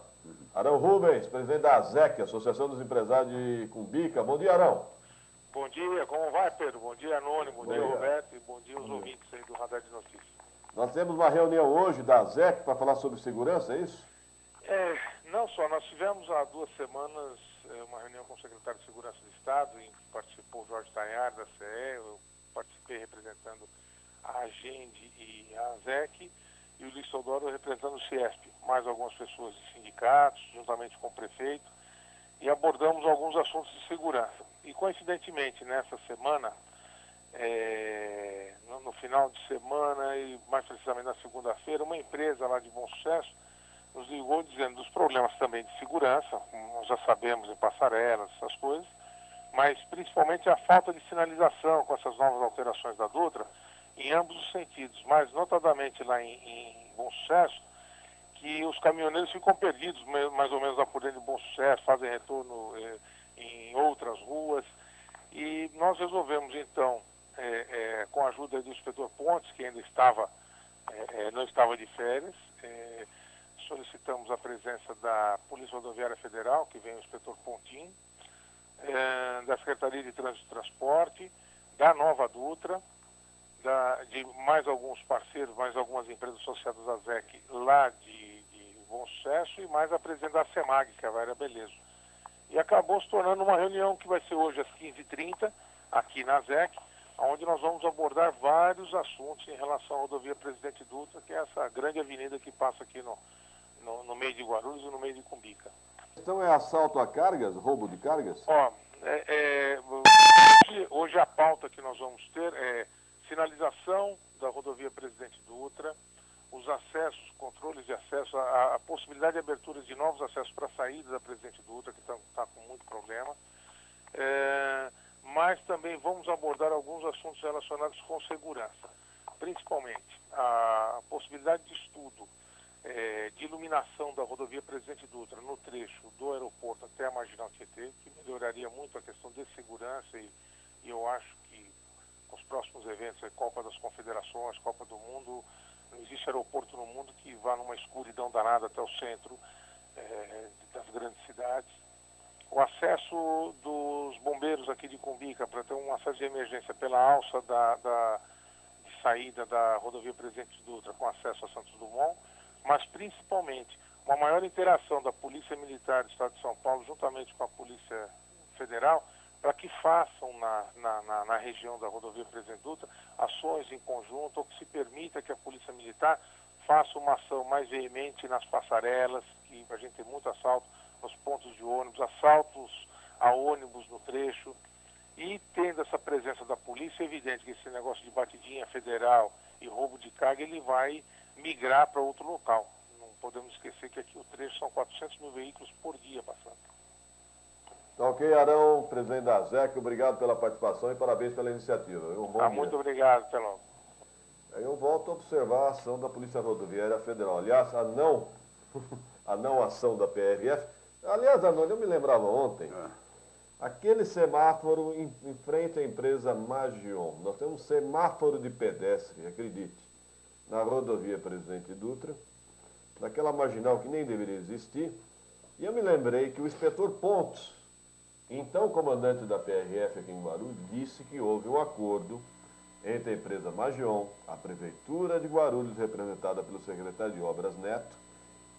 Arão Rubens, presidente da ASEC, Associação dos Empresários de Cumbica. Bom dia, Arão. Bom dia, como vai, Pedro? Bom dia, Anônimo, bom dia, dia. Roberto, e bom dia aos ouvintes aí do Radar de Notícias. Nós temos uma reunião hoje da ASEC para falar sobre segurança, é isso? Não só, nós tivemos há 2 semanas uma reunião com o secretário de Segurança do Estado, em que participou o Jorge Taiar, da CE, eu participei representando a Agende e a ASEC, e o Luiz Teodoro representando o CIESP, mais algumas pessoas de sindicatos, juntamente com o prefeito, e abordamos alguns assuntos de segurança. E coincidentemente, nessa semana, no final de semana e mais precisamente na segunda-feira, uma empresa lá de Bom Sucesso nos ligou dizendo dos problemas também de segurança, como nós já sabemos em passarelas, essas coisas, mas principalmente a falta de sinalização com essas novas alterações da Dutra, em ambos os sentidos, mas notadamente lá em Bom Sucesso, que os caminhoneiros ficam perdidos mais ou menos lá por dentro de Bom Sucesso, fazem retorno em outras ruas, e nós resolvemos então, com a ajuda do inspetor Pontes, que ainda não estava de férias, solicitamos a presença da Polícia Rodoviária Federal, que vem o inspetor Pontim, da Secretaria de Trânsito e Transporte, da Nova Dutra, de mais alguns parceiros, mais algumas empresas associadas à ZEC lá de Bom Sucesso e mais a presidente da SEMAG, que é a Vaira Beleza. E acabou se tornando uma reunião que vai ser hoje às 15h30, aqui na ZEC, onde nós vamos abordar vários assuntos em relação à rodovia Presidente Dutra, que é essa grande avenida que passa aqui no meio de Guarulhos e no meio de Cumbica. Então é assalto a cargas, roubo de cargas? Ó, hoje a pauta que nós vamos ter é sinalização da rodovia Presidente Dutra, os acessos, controles de acesso, a possibilidade de abertura de novos acessos para a saída da Presidente Dutra, que está com muito problema. Mas também vamos abordar alguns assuntos relacionados com segurança, principalmente a possibilidade de estudo de iluminação da rodovia Presidente Dutra no trecho do aeroporto até a Marginal Tietê, que melhoraria muito a questão de segurança e eu acho que com os próximos eventos, a Copa das Confederações, Copa do Mundo, não existe aeroporto no mundo que vá numa escuridão danada até o centro das grandes cidades. O acesso dos bombeiros aqui de Cumbica para ter um acesso de emergência pela alça de saída da rodovia Presidente Dutra com acesso a Santos Dumont, mas principalmente uma maior interação da Polícia Militar do Estado de São Paulo juntamente com a Polícia Federal para que façam na região da rodovia Presidente Dutra ações em conjunto ou que se permita que a Polícia Militar faça uma ação mais veemente nas passarelas, que a gente tem muito assalto nos pontos de ônibus, assaltos a ônibus no trecho, e tendo essa presença da polícia, é evidente que esse negócio de batidinha federal e roubo de carga, ele vai migrar para outro local. Não podemos esquecer que aqui o trecho são 400 mil veículos por dia passando. Tá ok, Arão, presidente da ZEC, obrigado pela participação e parabéns pela iniciativa. Muito obrigado, até logo. Aí eu volto a observar a ação da Polícia Rodoviária Federal. Aliás, a não ação da PRF. Aliás, Arnoldo, eu me lembrava ontem, aquele semáforo em frente à empresa Magion. Nós temos um semáforo de pedestre, acredite, na rodovia Presidente Dutra, naquela marginal que nem deveria existir. E eu me lembrei que o inspetor Pontes, então comandante da PRF aqui em Guarulhos, disse que houve um acordo entre a empresa Magion, a Prefeitura de Guarulhos, representada pelo secretário de Obras Neto,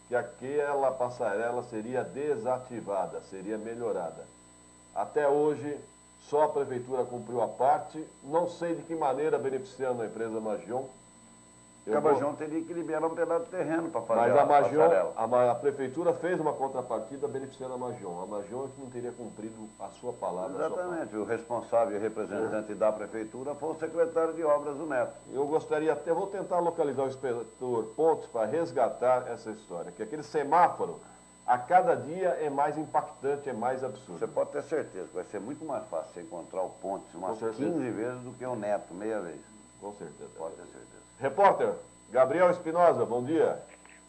que aquela passarela seria desativada, seria melhorada. Até hoje, só a Prefeitura cumpriu a parte, não sei de que maneira beneficiando a empresa Magion. A Magion teria que liberar um pedaço de terreno para fazer mas a passarela. A Prefeitura fez uma contrapartida beneficiando a Magion. A Magion é que não teria cumprido a sua palavra. Exatamente. O responsável e representante da Prefeitura foi o secretário de Obras, o Neto. Eu gostaria até, vou tentar localizar o inspetor Pontes para resgatar essa história, que aquele semáforo, a cada dia é mais impactante, é mais absurdo. Você pode ter certeza que vai ser muito mais fácil você encontrar o Pontes umas 15 vezes do que o Neto, meia vez. Com certeza. Pode ter certeza. Repórter Gabriel Espinosa, bom dia.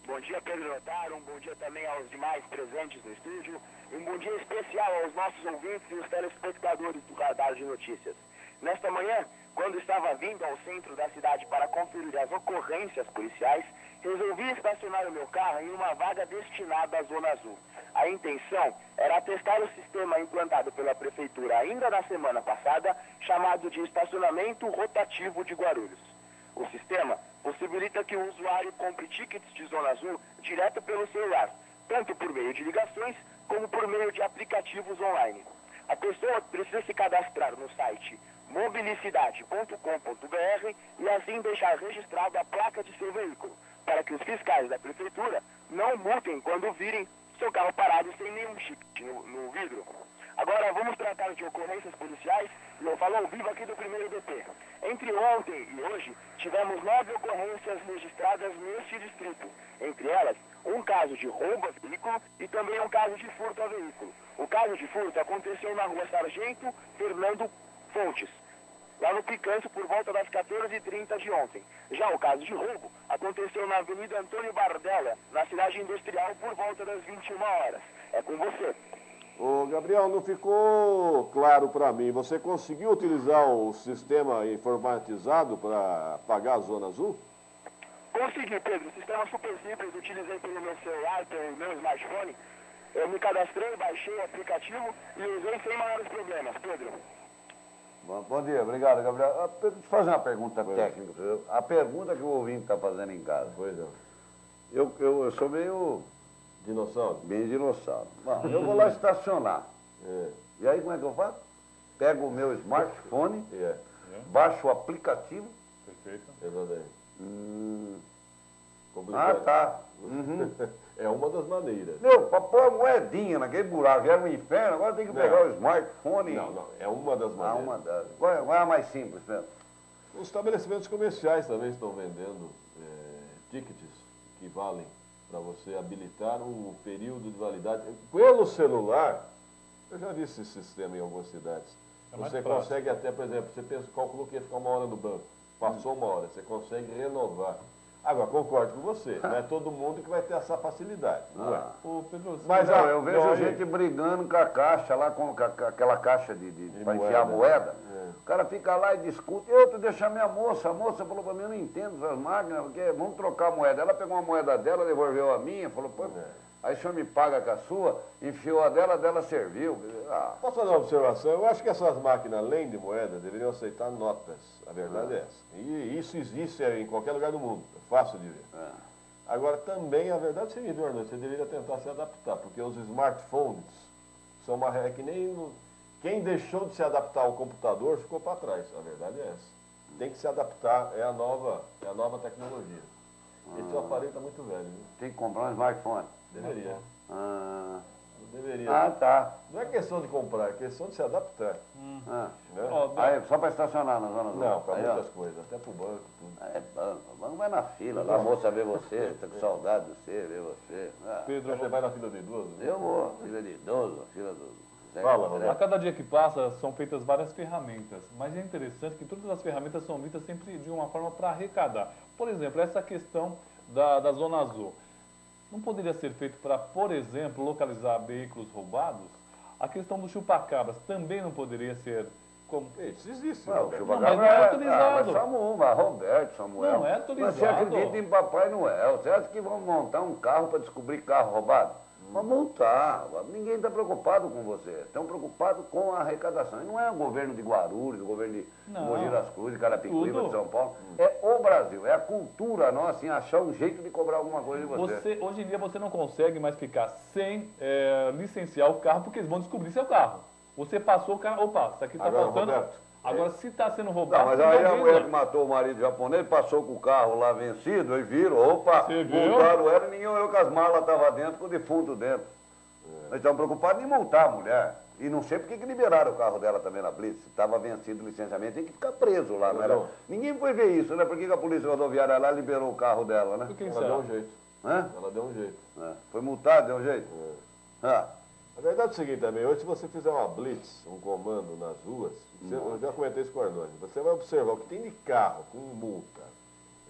Bom dia, Pedro Notaro, um bom dia também aos demais presentes no estúdio, e um bom dia especial aos nossos ouvintes e os telespectadores do Radar de Notícias. Nesta manhã, quando estava vindo ao centro da cidade para conferir as ocorrências policiais, resolvi estacionar o meu carro em uma vaga destinada à Zona Azul. A intenção era testar o sistema implantado pela Prefeitura ainda na semana passada, chamado de Estacionamento Rotativo de Guarulhos. O sistema possibilita que o usuário compre tickets de Zona Azul direto pelo celular, tanto por meio de ligações como por meio de aplicativos online. A pessoa precisa se cadastrar no site mobilicidade.com.br e assim deixar registrada a placa de seu veículo, para que os fiscais da Prefeitura não multem quando virem seu carro parado sem nenhum chip no vidro. Agora vamos tratar de ocorrências policiais e eu falo ao vivo aqui do primeiro DP. Entre ontem e hoje, tivemos 9 ocorrências registradas neste distrito. Entre elas, um caso de roubo a veículo e também um caso de furto a veículo. O caso de furto aconteceu na rua Sargento Fernando Fontes, lá no Picanço, por volta das 14h30 de ontem. Já o caso de roubo aconteceu na Avenida Antônio Bardella, na cidade industrial, por volta das 21 horas. É com você. Ô, Gabriel, não ficou claro para mim. Você conseguiu utilizar o sistema informatizado para pagar a Zona Azul? Consegui, Pedro. Sistema super simples. Utilizei pelo meu celular, pelo meu smartphone. Eu me cadastrei, baixei o aplicativo e usei sem maiores problemas, Pedro. Bom dia, obrigado, Gabriel. Deixa eu fazer uma pergunta técnica. A pergunta que o ouvinte está fazendo em casa. Pois é. Eu sou meio Dinossauro? bem dinossauro. Bom, eu vou lá estacionar. É. E aí como é que eu faço? Pego o meu smartphone, É. baixo o aplicativo. Perfeito. Exatamente. Ah, Complicado. tá. Uhum. É uma das maneiras. Meu, para pôr a moedinha naquele buraco, era um inferno, agora tem que pegar o smartphone. Não, é uma das Ah, maneiras. uma das. Qual é a mais simples, Pedro? Os estabelecimentos comerciais também estão vendendo tickets que valem para você habilitar o período de validade. Pelo celular, eu já vi esse sistema em algumas cidades. É mais Você prático. consegue até, por exemplo, você calculou que ia ficar 1 hora no banco. Passou 1 hora, você consegue renovar. Agora, concordo com você, não é todo mundo que vai ter essa facilidade, não é? Ô, Pedro, Mas, Não, eu vejo não, gente brigando com a caixa lá, com aquela caixa para enfiar a moeda. moeda. O cara fica lá e discute. Eu tô deixando minha moça. A moça falou para mim, eu não entendo essas máquinas, porque vamos trocar a moeda. Ela pegou uma moeda dela, devolveu a minha, falou, pô, aí o senhor me paga com a sua, enfiou a dela serviu. Ah, Posso fazer uma observação? Eu acho que essas máquinas, além de moeda, deveriam aceitar notas. A verdade é essa. E isso existe em qualquer lugar do mundo. É fácil de ver. Agora, também, a verdade é o seguinte, Arnaldo, você deveria tentar se adaptar, porque os smartphones são uma regra que nem... Quem deixou de se adaptar ao computador ficou para trás. A verdade é essa. Tem que se adaptar, é a nova tecnologia. Esse aparelho está muito velho, viu? tem que comprar um smartphone. Deveria. Ah, Deveria. tá. Não é questão de comprar, é questão de se adaptar. Ah. Né? Ó, Aí, só para estacionar na zona do Não, para aí, ó. muitas coisas, até para o banco, tudo. É banco. O banco vai na fila. Lá a moça vê você, tá com saudade de você, vê você. Ah, Pedro, Você vai na fila de idoso? eu vou. Fila de idoso, fila do... Zé Fala, André. Roberto. a cada dia que passa são feitas várias ferramentas, mas é interessante que todas as ferramentas são feitas sempre de uma forma para arrecadar. Por exemplo, essa questão da Zona Azul. Não poderia ser feito para, por exemplo, localizar veículos roubados? A questão dos chupacabras também não poderia ser como... Isso existe. Não, o Roberto. chupacabra mas não é autorizado. Mas Roberto, Samuel. Não é Mas autorizado. você acredita em Papai Noel? Você acha que vão montar um carro para descobrir carro roubado? Vão multar. Ninguém está preocupado com você. Estão preocupados com a arrecadação. E não é o governo de Guarulhos, o governo de Não. Mogi das Cruzes, Carapicuíba, Tudo. de São Paulo. É o Brasil. É a cultura nossa em achar um jeito de cobrar alguma coisa de você. Hoje em dia você não consegue mais ficar sem licenciar o carro, porque eles vão descobrir seu carro. Você passou o cara, opa, isso aqui está Agora, faltando. Roberto, Agora, se está sendo Não, roubado, mas você aí a avisa. mulher que matou o marido japonês passou com o carro lá vencido, aí viram, opa, Você viu? multaram ela e ninguém olhou que as malas estavam dentro, com o defunto dentro. Eles estão preocupados em multar a mulher. E não sei porque que liberaram o carro dela também na Blitz. Se estava vencido o licenciamento, tem que ficar preso lá, não era? Não. Ninguém foi ver isso, né? Por que que a polícia rodoviária lá liberou o carro dela, né? Por que Ela será? deu um jeito. Hã? Ela deu um jeito. É. Foi multado, deu um jeito? Ah, A verdade é o seguinte também, hoje se você fizer uma blitz, um comando nas ruas, eu já comentei isso com o Arnone, você vai observar o que tem de carro com multa,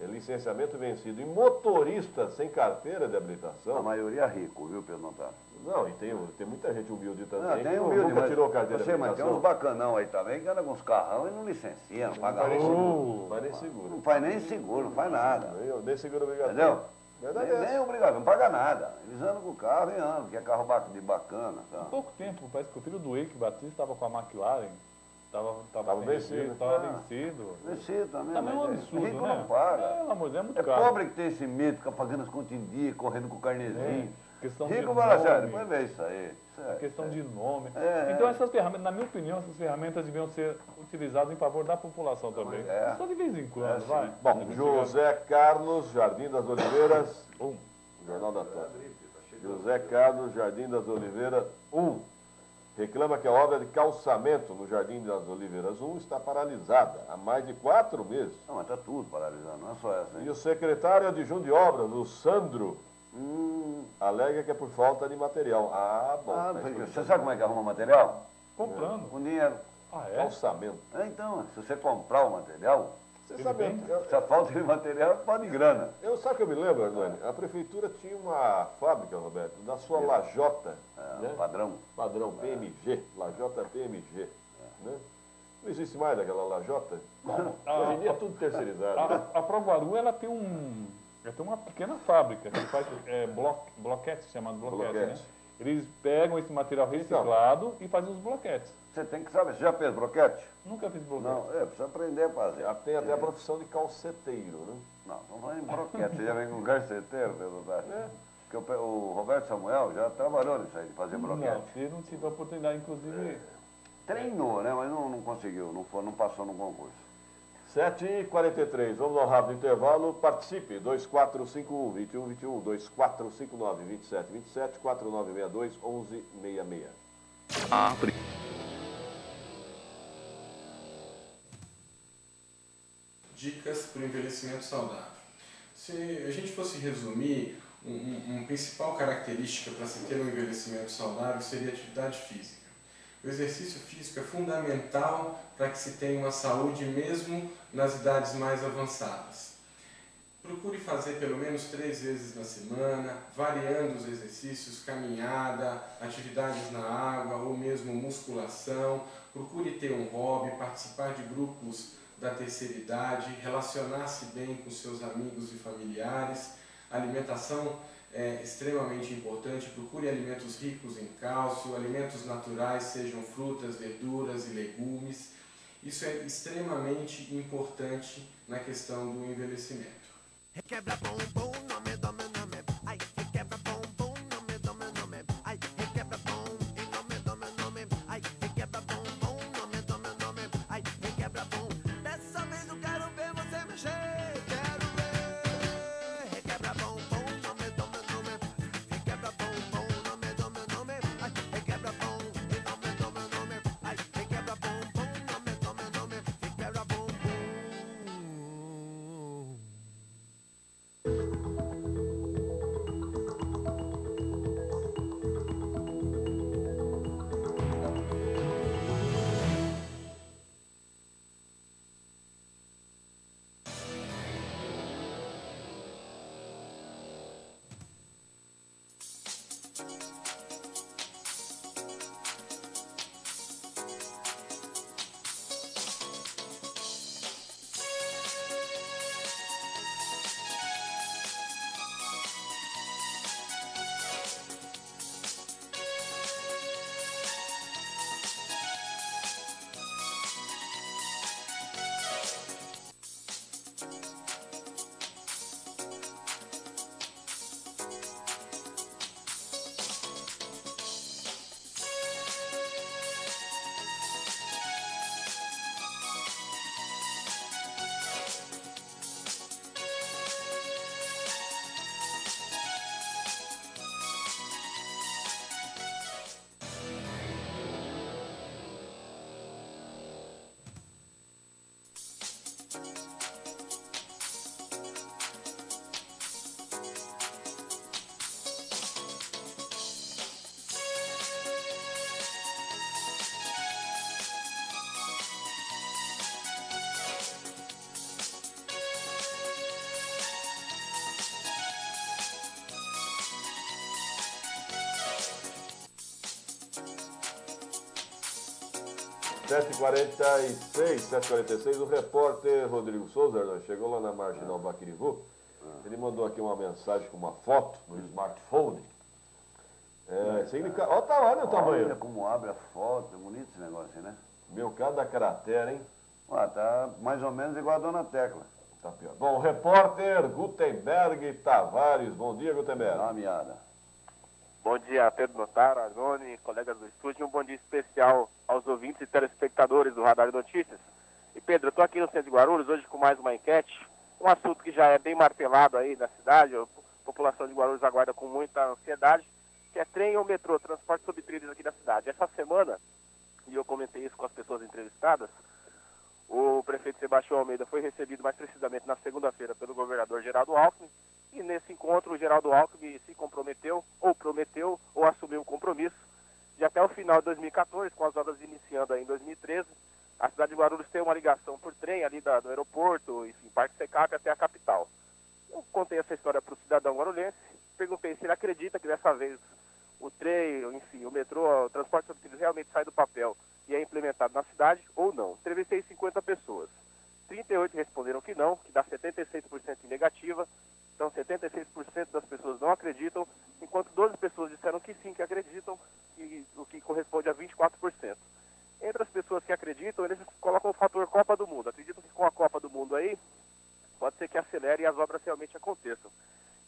licenciamento vencido e motorista sem carteira de a habilitação. maioria é rico, viu, Pedro Notário? Não, e tem muita gente humilde também Não, que tem humilde, nunca mas, tirou carteira de você, mas tem habilitação. uns bacanão aí também que andam com os carrão e não licencia, não paga Não seguro. faz nem seguro. Não faz nem seguro, não faz nada. Nem seguro obrigatório. Entendeu? Verdade Nem, é essa. nem obrigado, não paga nada. Eles andam com o carro e andam, porque é carro de bacana. Tá? Há pouco tempo, parece que o filho do Eike Batista estava com a McLaren. Estava vencido. Estava vencido. Vencido também. Também é um mas absurdo, rico né? não paga. Pelo amor de Deus, é muito É caro. pobre que tem esse medo, fica pagando as contas em dia, correndo com o carnezinho. Questão de Rico fala assim, "Ah, nome. depois vê isso aí. Isso é- Questão de nome. É, Então é. essas ferramentas, na minha opinião, essas ferramentas deviam ser utilizadas em favor da população também. É. Só de vez em quando, É, sim. vai. Bom, José Carlos, Jardim das Oliveiras, 1. Jornal da Tarde. José Carlos, Jardim das Oliveiras, 1. Reclama que a obra de calçamento no Jardim das Oliveiras 1 está paralisada há mais de 4 meses. Não, mas tá tudo paralisado, não é só essa. E Hein? o secretário adjunto de obras, o Sandro, alega que é por falta de material. Ah, bom. Ah, tá porque explicado. você sabe como é que arruma material? Comprando. Com dinheiro. Ah, é? Calçamento. É, então, se você comprar o material, Você Ele sabe, vem? se a falta de material, pode grana. sabe que eu me lembro, Arnone? A prefeitura tinha uma fábrica, Roberto, da sua lajota, né? Padrão. Padrão PMG, lajota PMG. Né? Não existe mais aquela lajota. Hoje em dia é tudo terceirizado. né? A Proguaru, ela tem Tem uma pequena fábrica que faz bloquete, chamado bloquete, né? Eles pegam esse material reciclado e fazem os bloquetes. Você tem que saber, você já fez bloquete? Nunca fiz bloquete. Não, precisa aprender a fazer. Já tem até a profissão de calceteiro, né? Não, estamos falando em bloquete. Você já vem com calceteiro, Pedro Tati? Porque o Roberto Samuel já trabalhou nisso aí, de fazer bloquete. Não, eu não tive a oportunidade, inclusive... Treinou, né? Mas não conseguiu, não passou no concurso. 7h43, vamos ao rápido intervalo. Participe, 2451-2121, 2459-2727, 4962-1166. Dicas para o envelhecimento saudável. Se a gente fosse resumir, uma principal característica para se ter um envelhecimento saudável seria a atividade física. O exercício físico é fundamental para que se tenha uma saúde mesmo nas idades mais avançadas. Procure fazer pelo menos 3 vezes na semana, variando os exercícios, caminhada, atividades na água ou mesmo musculação. Procure ter um hobby, participar de grupos da terceira idade, relacionar-se bem com seus amigos e familiares. A alimentação é extremamente importante. Procure alimentos ricos em cálcio, alimentos naturais, sejam frutas, verduras e legumes. Isso é extremamente importante na questão do envelhecimento. Requebra bombom, nome, nome, nome. Ai, requebra bombom, nome, nome, nome. Ai, requebra bom, nome, nome, nome. Ai, requebra bombom, nome, nome, nome. Ai, requebra bom. Dessa vez eu quero ver você mexer. Quero ver. Requebra bombom, nome, nome, nome. Requebra bombom, nome, nome, nome. Ai, requebra bom, nome, nome, nome. Ai, requebra bombom, nome, nome, nome. Requebra bombom. (7h46), o repórter Rodrigo Souza chegou lá na Marginal Baquirivu. Ele mandou aqui uma mensagem com uma foto no smartphone. Olha o tamanho. Olha como abre a foto, é bonito esse negócio, né? Meu cada cratera, hein? Tá mais ou menos igual a Dona Tecla. Tá pior. Bom, o repórter Gutenberg Tavares. Bom dia, Gutenberg. Dá uma miada. Bom dia, Pedro Notaro, Arnone, colegas do estúdio, um bom dia especial aos ouvintes e telespectadores do Radar de Notícias. E Pedro, eu estou aqui no centro de Guarulhos hoje com mais uma enquete, um assunto que já é bem martelado aí na cidade, a população de Guarulhos aguarda com muita ansiedade, que é trem ou metrô, transporte sobre trilhos aqui da cidade. Essa semana, e eu comentei isso com as pessoas entrevistadas, o prefeito Sebastião Almeida foi recebido mais precisamente na segunda-feira pelo governador Geraldo Alckmin, e nesse encontro o Geraldo Alckmin se comprometeu, ou prometeu, ou assumiu o compromisso de até o final de 2014, com as obras iniciando aí em 2013, a cidade de Guarulhos tem uma ligação por trem ali do aeroporto, enfim, Parque Secap até a capital. Eu contei essa história para o cidadão guarulhense, perguntei se ele acredita que dessa vez o trem, enfim, o metrô, o transporte sobre trilhos realmente sai do papel e é implementado na cidade ou não. Entrevistei 50 pessoas. 38 responderam que não, que dá 76% em negativa, Então, 76% das pessoas não acreditam, enquanto 12 pessoas disseram que sim, que acreditam, o que corresponde a 24%. Entre as pessoas que acreditam, eles colocam o fator Copa do Mundo. Acreditam que com a Copa do Mundo aí, pode ser que acelere e as obras realmente aconteçam.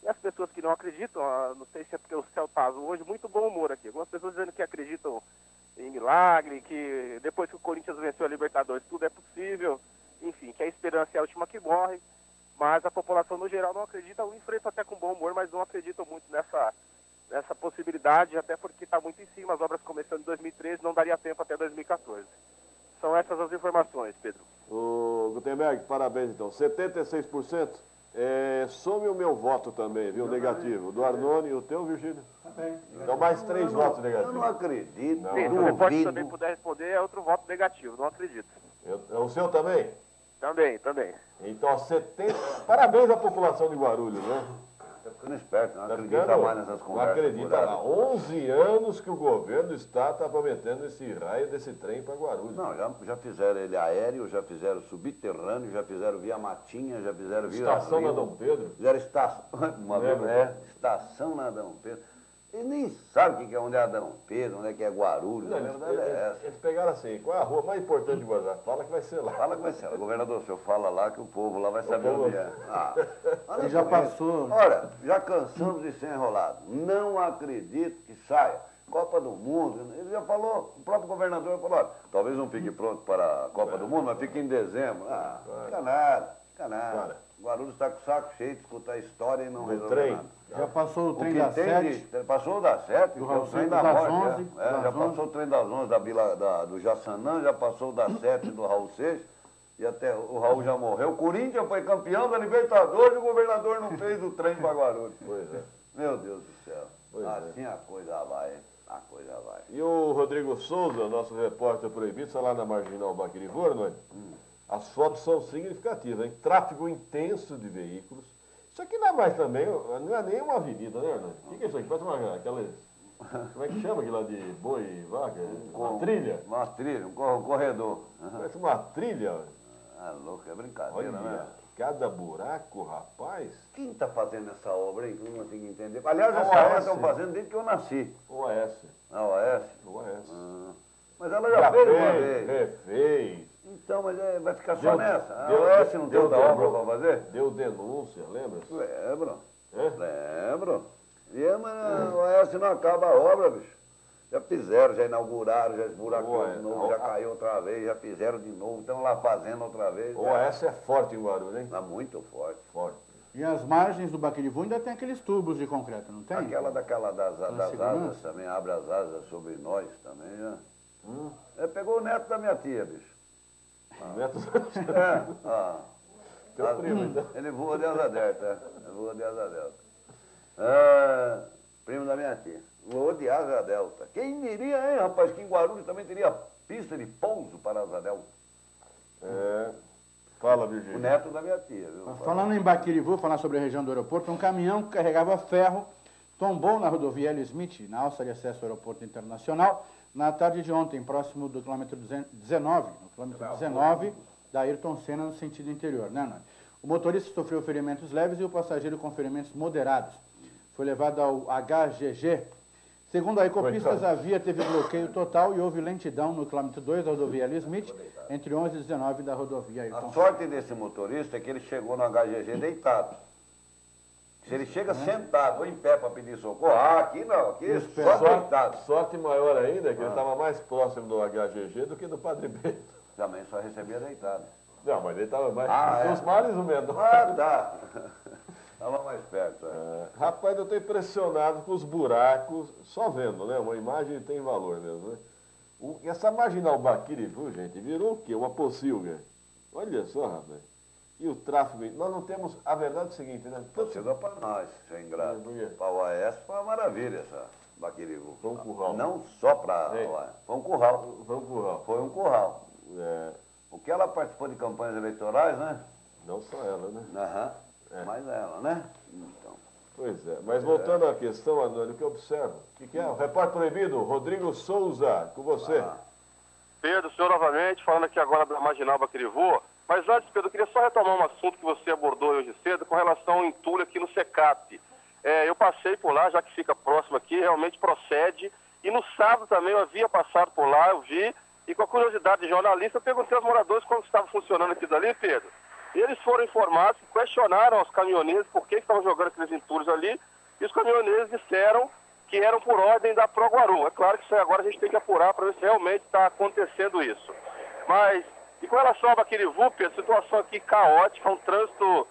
E as pessoas que não acreditam, não sei se é porque o céu está azul hoje, muito bom humor aqui. Algumas pessoas dizendo que acreditam em milagre, que depois que o Corinthians venceu a Libertadores tudo é possível, enfim, que a esperança é a última que morre. Mas a população no geral não acredita, eu enfrento até com bom humor, mas não acreditam muito nessa possibilidade, até porque está muito em cima, as obras começando em 2013, não daria tempo até 2014. São essas as informações, Pedro. Ô, Gutenberg, parabéns então. 76%. Some o meu voto também, viu? Negativo. Do Arnone e o teu, Virgílio? Também. Então mais 3 votos Eu negativos. não acredito. Sim, se o repórter também puder responder, é outro voto negativo, não acredito. O seu também? Também. Então, 70... Parabéns à população de Guarulhos, né? Tá ficando esperto, não Tá acredita ficando- mais nessas Não conversas. acredita lá. furadas. 11 anos que o governo do estado está prometendo esse raio desse trem para Guarulhos. Não, já fizeram ele aéreo, já fizeram subterrâneo, já fizeram via Matinha, já fizeram via Estação Rio. na Dom Pedro. Fizeram estação, Lembra? estação na Adão Pedro. Eles nem sabem o que é onde é Adão Pedro, onde é que é Guarulhos. Não, A verdade é essa. eles pegaram assim, qual é a rua mais importante de Guarulhos? Fala que vai ser lá. Fala que vai ser. Governador, o senhor fala lá que o povo lá vai saber povo- onde é. Ele já passou. Olha, já cansamos de ser enrolado. Não acredito que saia. Copa do Mundo, ele já falou, o próprio governador falou, olha, talvez não fique pronto para a Copa do Mundo, mas fique em dezembro. Fica nada. Cara. Guarulhos está com o saco cheio de escutar história e não Do resolve trem. nada. Já passou o O trem que das tem 7. passou das 7, Do que é o Raul trem Seixas, da das morte. 11, já das passou o trem das 11 do Jaçanã, já passou das 7 do Raul Seixas, e até o Raul já morreu. O Corinthians foi campeão da Libertadores e o governador não fez o trem para Guarulhos. Pois é. Meu Deus do céu. Pois é. Assim a coisa vai, a coisa vai. E o Rodrigo Souza, nosso repórter proibido, está lá na Marginal Baquirivu, Arnone. As fotos são significativas, hein? Tráfego intenso de veículos. Isso aqui não é mais também, não é nem uma avenida, né, Arnone? O que é isso aqui? Parece aquelas... Como é que chama aquilo lá de boi e vaca? Uma trilha? Uma trilha, um corredor. Parece uma trilha. Ah, louco, é brincadeira, Olha, né? cada buraco, rapaz. Quem está fazendo essa obra, hein? Que eu não consigo entender. Aliás, A essa obra OAS. estão fazendo desde que eu nasci. OAS. A OAS. OAS. Mas ela já fez uma vez. refez. Então, mas vai ficar só Deu- nessa. A deu- OAS não tem deu- outra deu- obra para fazer? Deu denúncia, lembra-se? Lembro. É? Lembro. Mas a OAS não acaba a obra, bicho. Já fizeram, já inauguraram, já esburacou de novo, já caiu outra vez, já fizeram de novo, estão lá fazendo outra vez. OAS é forte em Guarulhos, hein? Está muito forte. Forte. E as margens do Baquirivu ainda tem aqueles tubos de concreto, não tem? Aquela das segurança? asas também, abre as asas sobre nós também, já. Pegou o neto da minha tia, bicho. Neto... Teu primo, então. Ele voa de asa delta, Ele voa de asa delta. Primo da minha tia. Voou de asa delta. Quem diria, hein, rapaz, que em Guarulhos também teria pista de pouso para asa delta. Fala, O Virgínia. neto da minha tia, viu? Falando em Baquirivu, falar sobre a região do aeroporto, um caminhão que carregava ferro tombou na rodovia Hélio Smith, na alça de acesso ao aeroporto internacional, na tarde de ontem, próximo do quilômetro 19, no quilômetro 19 da Ayrton Senna, no sentido interior, né, Nani? O motorista sofreu ferimentos leves e o passageiro com ferimentos moderados. Foi levado ao HGG. Segundo a Ecopistas, a via teve bloqueio total e houve lentidão no quilômetro 2 da rodovia Hélio Smith, entre 11 e 19 da rodovia Ayrton A Senna. sorte desse motorista é que ele chegou no HGG deitado. Se ele chega sentado ou em pé para pedir socorro, aqui não, aqui só deitado. Sorte maior ainda é que ele estava mais próximo do HGG do que do Padre Bento. Também só recebia deitado. Não, mas ele estava mais... é. Os males o menor. Tá. Estava mais perto. Rapaz, eu estou impressionado com os buracos, só vendo, né? Uma imagem tem valor mesmo, né? Essa marginal Baquirivu, gente, virou o quê? Uma pocilga. Olha só, rapaz. E o tráfego... Nós não temos... A verdade é o seguinte, né? Chegou para nós, sem graça. Por quê? Para o OAS foi uma maravilha essa Baquirivu. Foi um curral. Não só para É. o OAS, foi um curral. Foi um curral. Foi um curral. É, O que ela participou de campanhas eleitorais, né? não só ela, né? Aham. Mas ela, né? Então. Pois é. Mas voltando à questão, Antônio, o que eu observo? O que é? O repórter proibido, Rodrigo Souza, com você. Pedro, senhor novamente, falando aqui agora da Marginal Baquirivu, Mas antes, Pedro, eu queria só retomar um assunto que você abordou hoje cedo com relação ao entulho aqui no SECAP. Eu passei por lá, já que fica próximo aqui, realmente procede. E no sábado também eu havia passado por lá, eu vi, e com a curiosidade de jornalista, eu perguntei aos moradores como estava funcionando aquilo dali, Pedro. E eles foram informados, questionaram aos caminhoneiros por que estavam jogando aqueles entulhos ali, e os caminhoneiros disseram que eram por ordem da Proguaru. É claro que isso aí agora a gente tem que apurar para ver se realmente está acontecendo isso. Mas, e com relação ao Baquirivu, Pedro, situação aqui caótica, um trânsito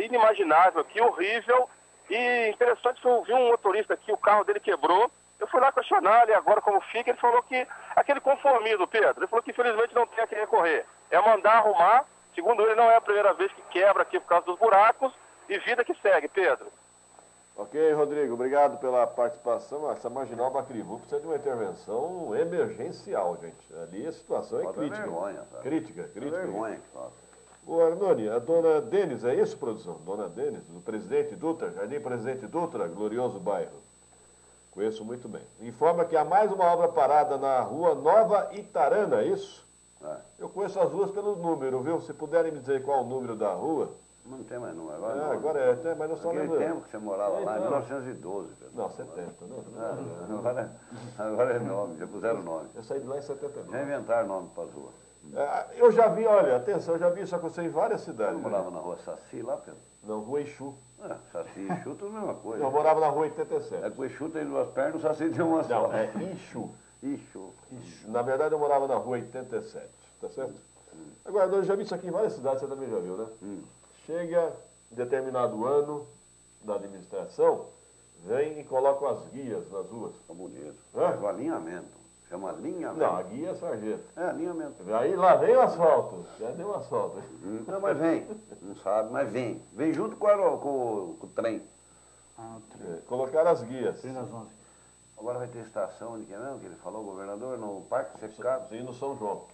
inimaginável aqui, horrível. E interessante que eu vi um motorista aqui, o carro dele quebrou. Eu fui lá questionar ele agora como fica, ele falou que aquele conformismo, Pedro, ele falou que infelizmente não tem a que recorrer. É mandar arrumar, segundo ele não é a primeira vez que quebra aqui por causa dos buracos, e vida que segue, Pedro. Ok, Rodrigo, obrigado pela participação. Essa marginal Baquirivu precisa de uma intervenção emergencial, gente. Ali a situação é crítica. Vergonha, sabe? Crítica. Vergonha que falta. Ô, Arnone, a dona Denis, é isso, produção? Dona Denis, do Presidente Dutra, Jardim Presidente Dutra, glorioso bairro. Conheço muito bem. Informa que há mais uma obra parada na rua Nova Itarana, é isso? Eu conheço as ruas pelo número, viu? Se puderem me dizer qual o número da rua. Não tem mais número. Agora, agora é, mas eu só Naquele lembro. tempo que você morava lá, em 1912. Pedro. Não, 70. Agora é nome, já puseram nome. Eu saí de lá em 79. Já inventaram nome para as ruas. Eu já vi, olha, atenção, eu já vi isso acontecer em várias cidades. Você morava na rua Saci lá, Pedro? Não, Rua Exu. Saci e Exu, tudo a mesma coisa. Eu morava na Rua 87. É que o Exu tem duas pernas, o Saci tem uma só. Não, é Exu. Exu. Na verdade, eu morava na Rua 87, tá certo? Agora, eu já vi isso aqui em várias cidades, você também já viu, né? Chega determinado ano da administração, vem e coloca as guias nas ruas. Tá bonito. Hã? É o alinhamento. Chama alinhamento. Não, a guia é sargento. É, alinhamento. Aí lá vem o asfalto. Já deu asfalto. Não, mas vem. Não sabe, mas vem. Vem junto com o trem. Colocaram as guias. Trem das 11. Agora vai ter estação, onde que é mesmo, que ele falou, governador, no Parque Secap. Sim, no São João.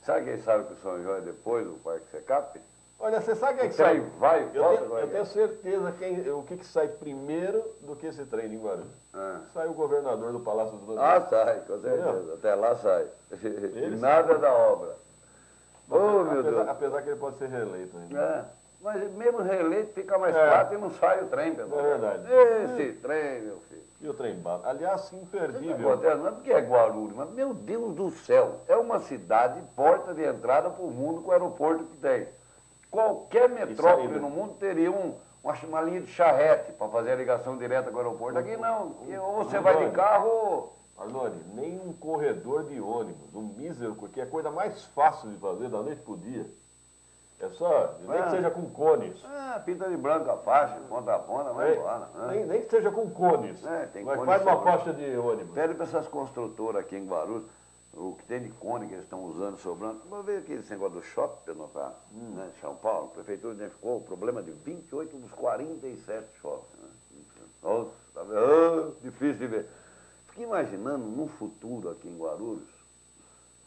Sabe quem sabe que o São João é depois do Parque Secap? Olha, você sabe quem O sai? trem vai, volta, Eu tenho certeza o que sai primeiro do que esse trem de Guarulhos. Sai o governador do Palácio dos Bandeirantes. Sai, com certeza. Até lá sai. Ele Nada da obra. Meu Deus. Apesar que ele pode ser reeleito ainda. Mas mesmo reeleito fica mais chato e não sai o trem, Pedro. É verdade. Esse trem, meu filho. E o trem bala. Aliás, imperdível. Não é porque é Guarulhos, mas, meu Deus do céu, é uma cidade, porta de entrada para o mundo com o aeroporto que tem. Qualquer metrópole no mundo teria uma linha de charrete para fazer a ligação direta com o aeroporto. Aqui não, ou você vai de carro ou... Arnone, nem um corredor de ônibus, um mísero, porque é a coisa mais fácil de fazer da noite pro dia. É só, nem que seja com cones. Pinta de branco a faixa, ponta a ponta, vai embora. Nem que seja com cones. Tem mas cones faz uma sobrando. faixa de ônibus. Pede para essas construtoras aqui em Guarulhos, o que tem de cone que eles estão usando, sobrando. Vamos ver aqui esse negócio do shopping, Pedro, né? São Paulo, a prefeitura identificou o problema de 28 dos 47 shoppings. Né? Nossa, tá vendo? Difícil de ver. Fiquei imaginando, no futuro aqui em Guarulhos,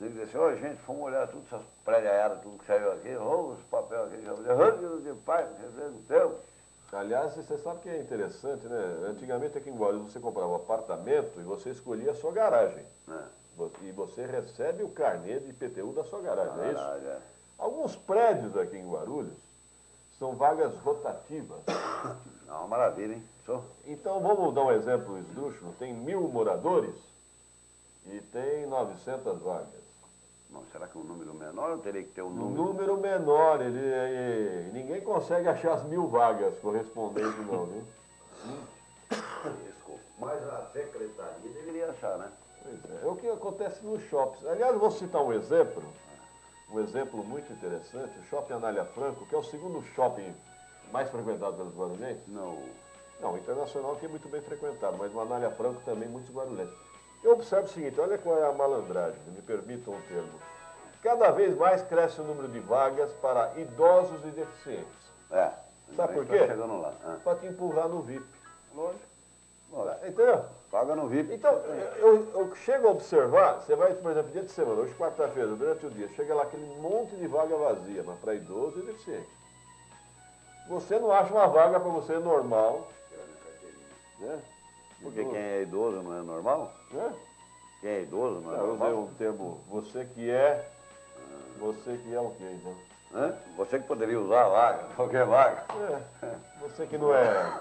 ele disse assim, gente, vamos olhar tudo essas prédias, tudo que saiu aqui, os papéis aqui, de pai, Aliás, você sabe que é interessante, né? Antigamente aqui em Guarulhos você comprava um apartamento e você escolhia a sua garagem. E você recebe o carnê de IPTU da sua garagem, é isso? Alguns prédios aqui em Guarulhos são vagas rotativas. Uma maravilha, hein? Então, vamos dar um exemplo esdrúxulo. Tem 1000 moradores e tem 900 vagas. Não, será que um número menor ou teria que ter um Um número? número menor, ninguém consegue achar as 1000 vagas correspondentes não, viu? Desculpa, mas a secretaria deveria achar, né? Pois é o que acontece nos shoppings. Aliás, eu vou citar um exemplo muito interessante, o Shopping Anália Franco, que é o segundo shopping mais frequentado pelos guarulhenses. Não, o Internacional que é muito bem frequentado, mas o Anália Franco também muito guarulhense. Eu observo o seguinte, olha qual é a malandragem, me permitam o termo. Cada vez mais cresce o número de vagas para idosos e deficientes. Sabe por quê? Chegando lá. Para te empurrar no VIP. Lógico. Entendeu? Paga no VIP. Então, eu chego a observar, você vai, por exemplo, dia de semana, hoje quarta-feira, durante o dia, chega lá aquele monte de vaga vazia, mas para idoso e deficiente. Você não acha uma vaga para você normal, né? Porque quem é idoso não é normal? Quem é idoso, não é? Eu usei um termo, você que é o quê, então? Hã? Você que poderia usar a vaga, qualquer vaga. Você que não é...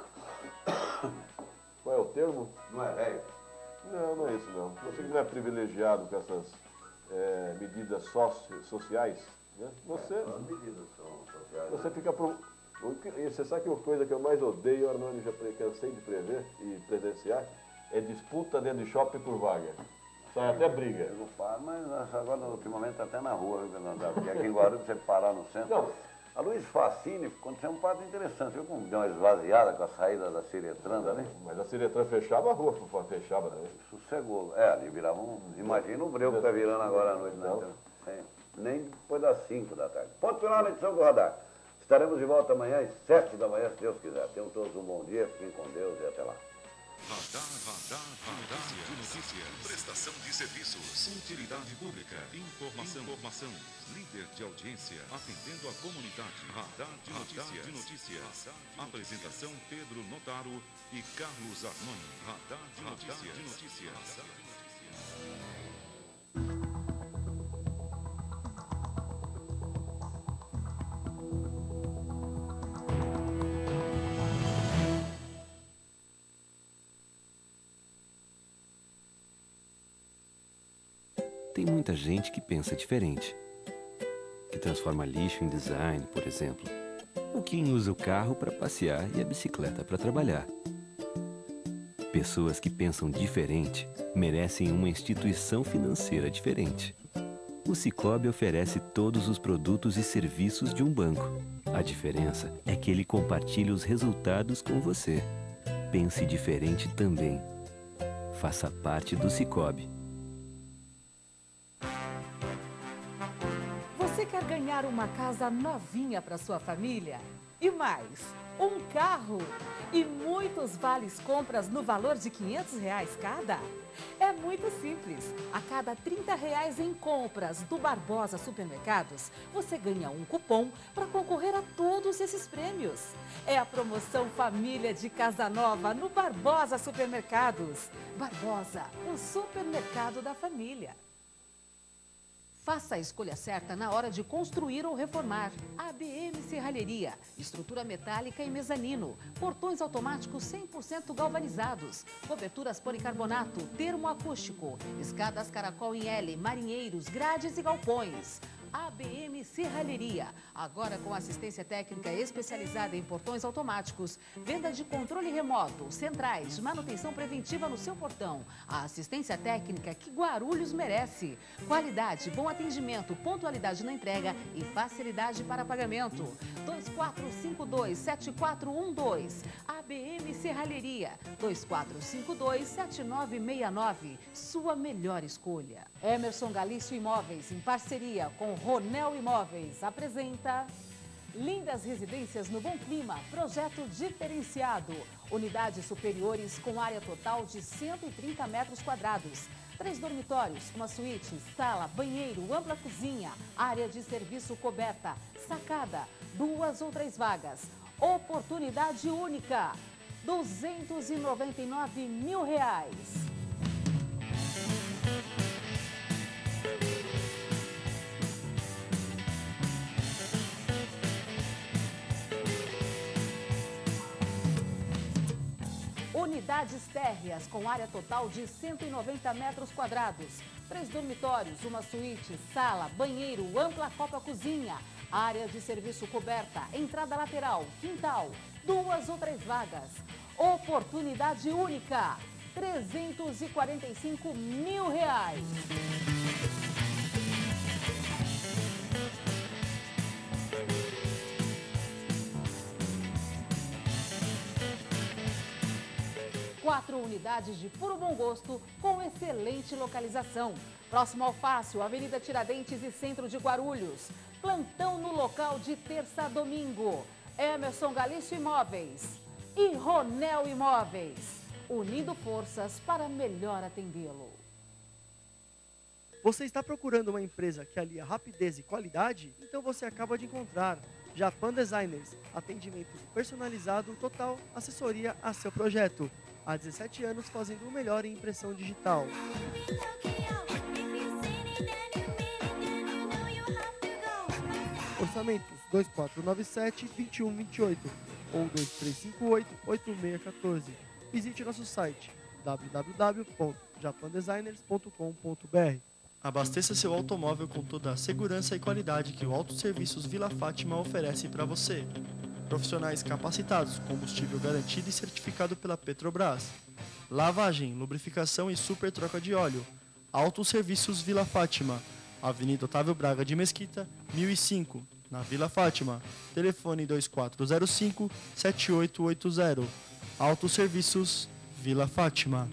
Qual é o termo? Não é velho? Não, não é isso não. Você que não é privilegiado com essas medidas sociais, né? As medidas são sociais. Você fica... E você sabe que uma coisa que eu mais odeio, Arnone, já cansei de prever e presenciar, é disputa dentro de shopping por vaga. Sai até briga. Mas agora, ultimamente, até na rua, viu, Fernando? Porque aqui em Guarulhos, você parar no centro... Não. A Luiz Facine aconteceu um fato interessante, viu? Como deu uma esvaziada com a saída da Ciretran ali. Mas a Ciretran fechava, a rua fechava também. Sossegou. Ali virava um... Imagina o breu que está virando agora à noite. Não. Nem depois das 5 da tarde. Ponto final na edição do Radar. Estaremos de volta amanhã às 7 da manhã, se Deus quiser. Tenham todos um bom dia, fiquem com Deus e até lá. Radar de notícias. Prestação de serviços. Utilidade pública. Informação. Líder de audiência. Atendendo a comunidade. Radar de notícias. Apresentação Pedro Notaro e Carlos Arnone. Radar de notícias. Tem muita gente que pensa diferente, que transforma lixo em design, por exemplo, ou quem usa o carro para passear e a bicicleta para trabalhar. Pessoas que pensam diferente merecem uma instituição financeira diferente. O Sicoob oferece todos os produtos e serviços de um banco. A diferença é que ele compartilha os resultados com você. Pense diferente também. Faça parte do Sicoob. Você quer ganhar uma casa novinha para sua família? E mais, um carro? E muitos vales compras no valor de R$500 cada? É muito simples. A cada R$30 em compras do Barbosa Supermercados, você ganha um cupom para concorrer a todos esses prêmios. É a promoção Família de Casa Nova no Barbosa Supermercados. Barbosa, o supermercado da família. Faça a escolha certa na hora de construir ou reformar. ABM Serralheria, estrutura metálica e mezanino, portões automáticos 100% galvanizados, coberturas policarbonato, termoacústico, escadas caracol em L, marinheiros, grades e galpões. ABM Serralheria, agora com assistência técnica especializada em portões automáticos, venda de controle remoto, centrais, manutenção preventiva no seu portão. A assistência técnica que Guarulhos merece. Qualidade, bom atendimento, pontualidade na entrega e facilidade para pagamento. 2452-7412. ABM Serralheria, 2452-7969. Sua melhor escolha. Emerson Galício Imóveis, em parceria com Ronel Imóveis, apresenta lindas residências no Bom Clima, projeto diferenciado. Unidades superiores com área total de 130 metros quadrados. 3 dormitórios, uma suíte, sala, banheiro, ampla cozinha, área de serviço coberta, sacada, 2 ou 3 vagas. Oportunidade única, R$299 mil. Unidades térreas com área total de 190 metros quadrados. 3 dormitórios, uma suíte, sala, banheiro, ampla copa-cozinha, área de serviço coberta, entrada lateral, quintal, 2 ou 3 vagas. Oportunidade única, R$345 mil. Quatro unidades de puro bom gosto, com excelente localização. Próximo ao Fácil, Avenida Tiradentes e Centro de Guarulhos. Plantão no local de terça a domingo. Emerson Galício Imóveis e Ronel Imóveis, unindo forças para melhor atendê-lo. Você está procurando uma empresa que alia rapidez e qualidade? Então você acaba de encontrar Japan Designers, atendimento personalizado total, assessoria a seu projeto. Há 17 anos fazendo o melhor em impressão digital. Orçamentos 2497-2128 ou 2358-8614. Visite nosso site www.japandesigners.com.br. Abasteça seu automóvel com toda a segurança e qualidade que o Autosserviços Vila Fátima oferece para você. Profissionais capacitados, combustível garantido e certificado pela Petrobras. Lavagem, lubrificação e super troca de óleo. Autosserviços Vila Fátima, Avenida Otávio Braga de Mesquita, 1005, na Vila Fátima. Telefone 2405-7880. Autosserviços Vila Fátima.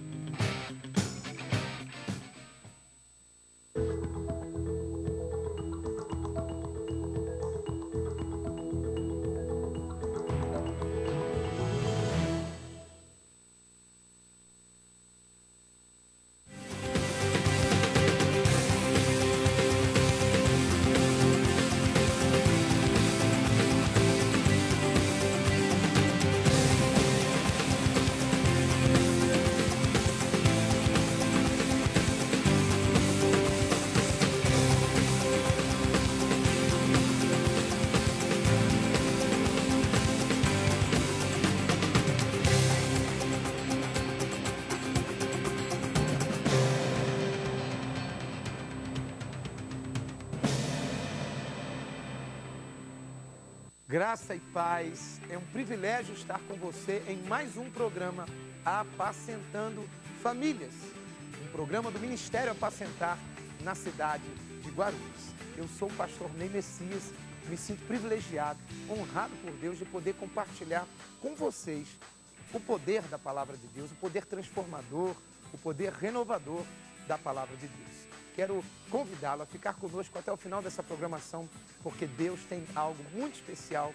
Graça e paz, é um privilégio estar com você em mais um programa Apacentando Famílias, um programa do Ministério Apacentar na cidade de Guarulhos. Eu sou o pastor Ney Messias, me sinto privilegiado, honrado por Deus de poder compartilhar com vocês o poder da palavra de Deus, o poder transformador, o poder renovador da palavra de Deus. Quero convidá-lo a ficar conosco até o final dessa programação, porque Deus tem algo muito especial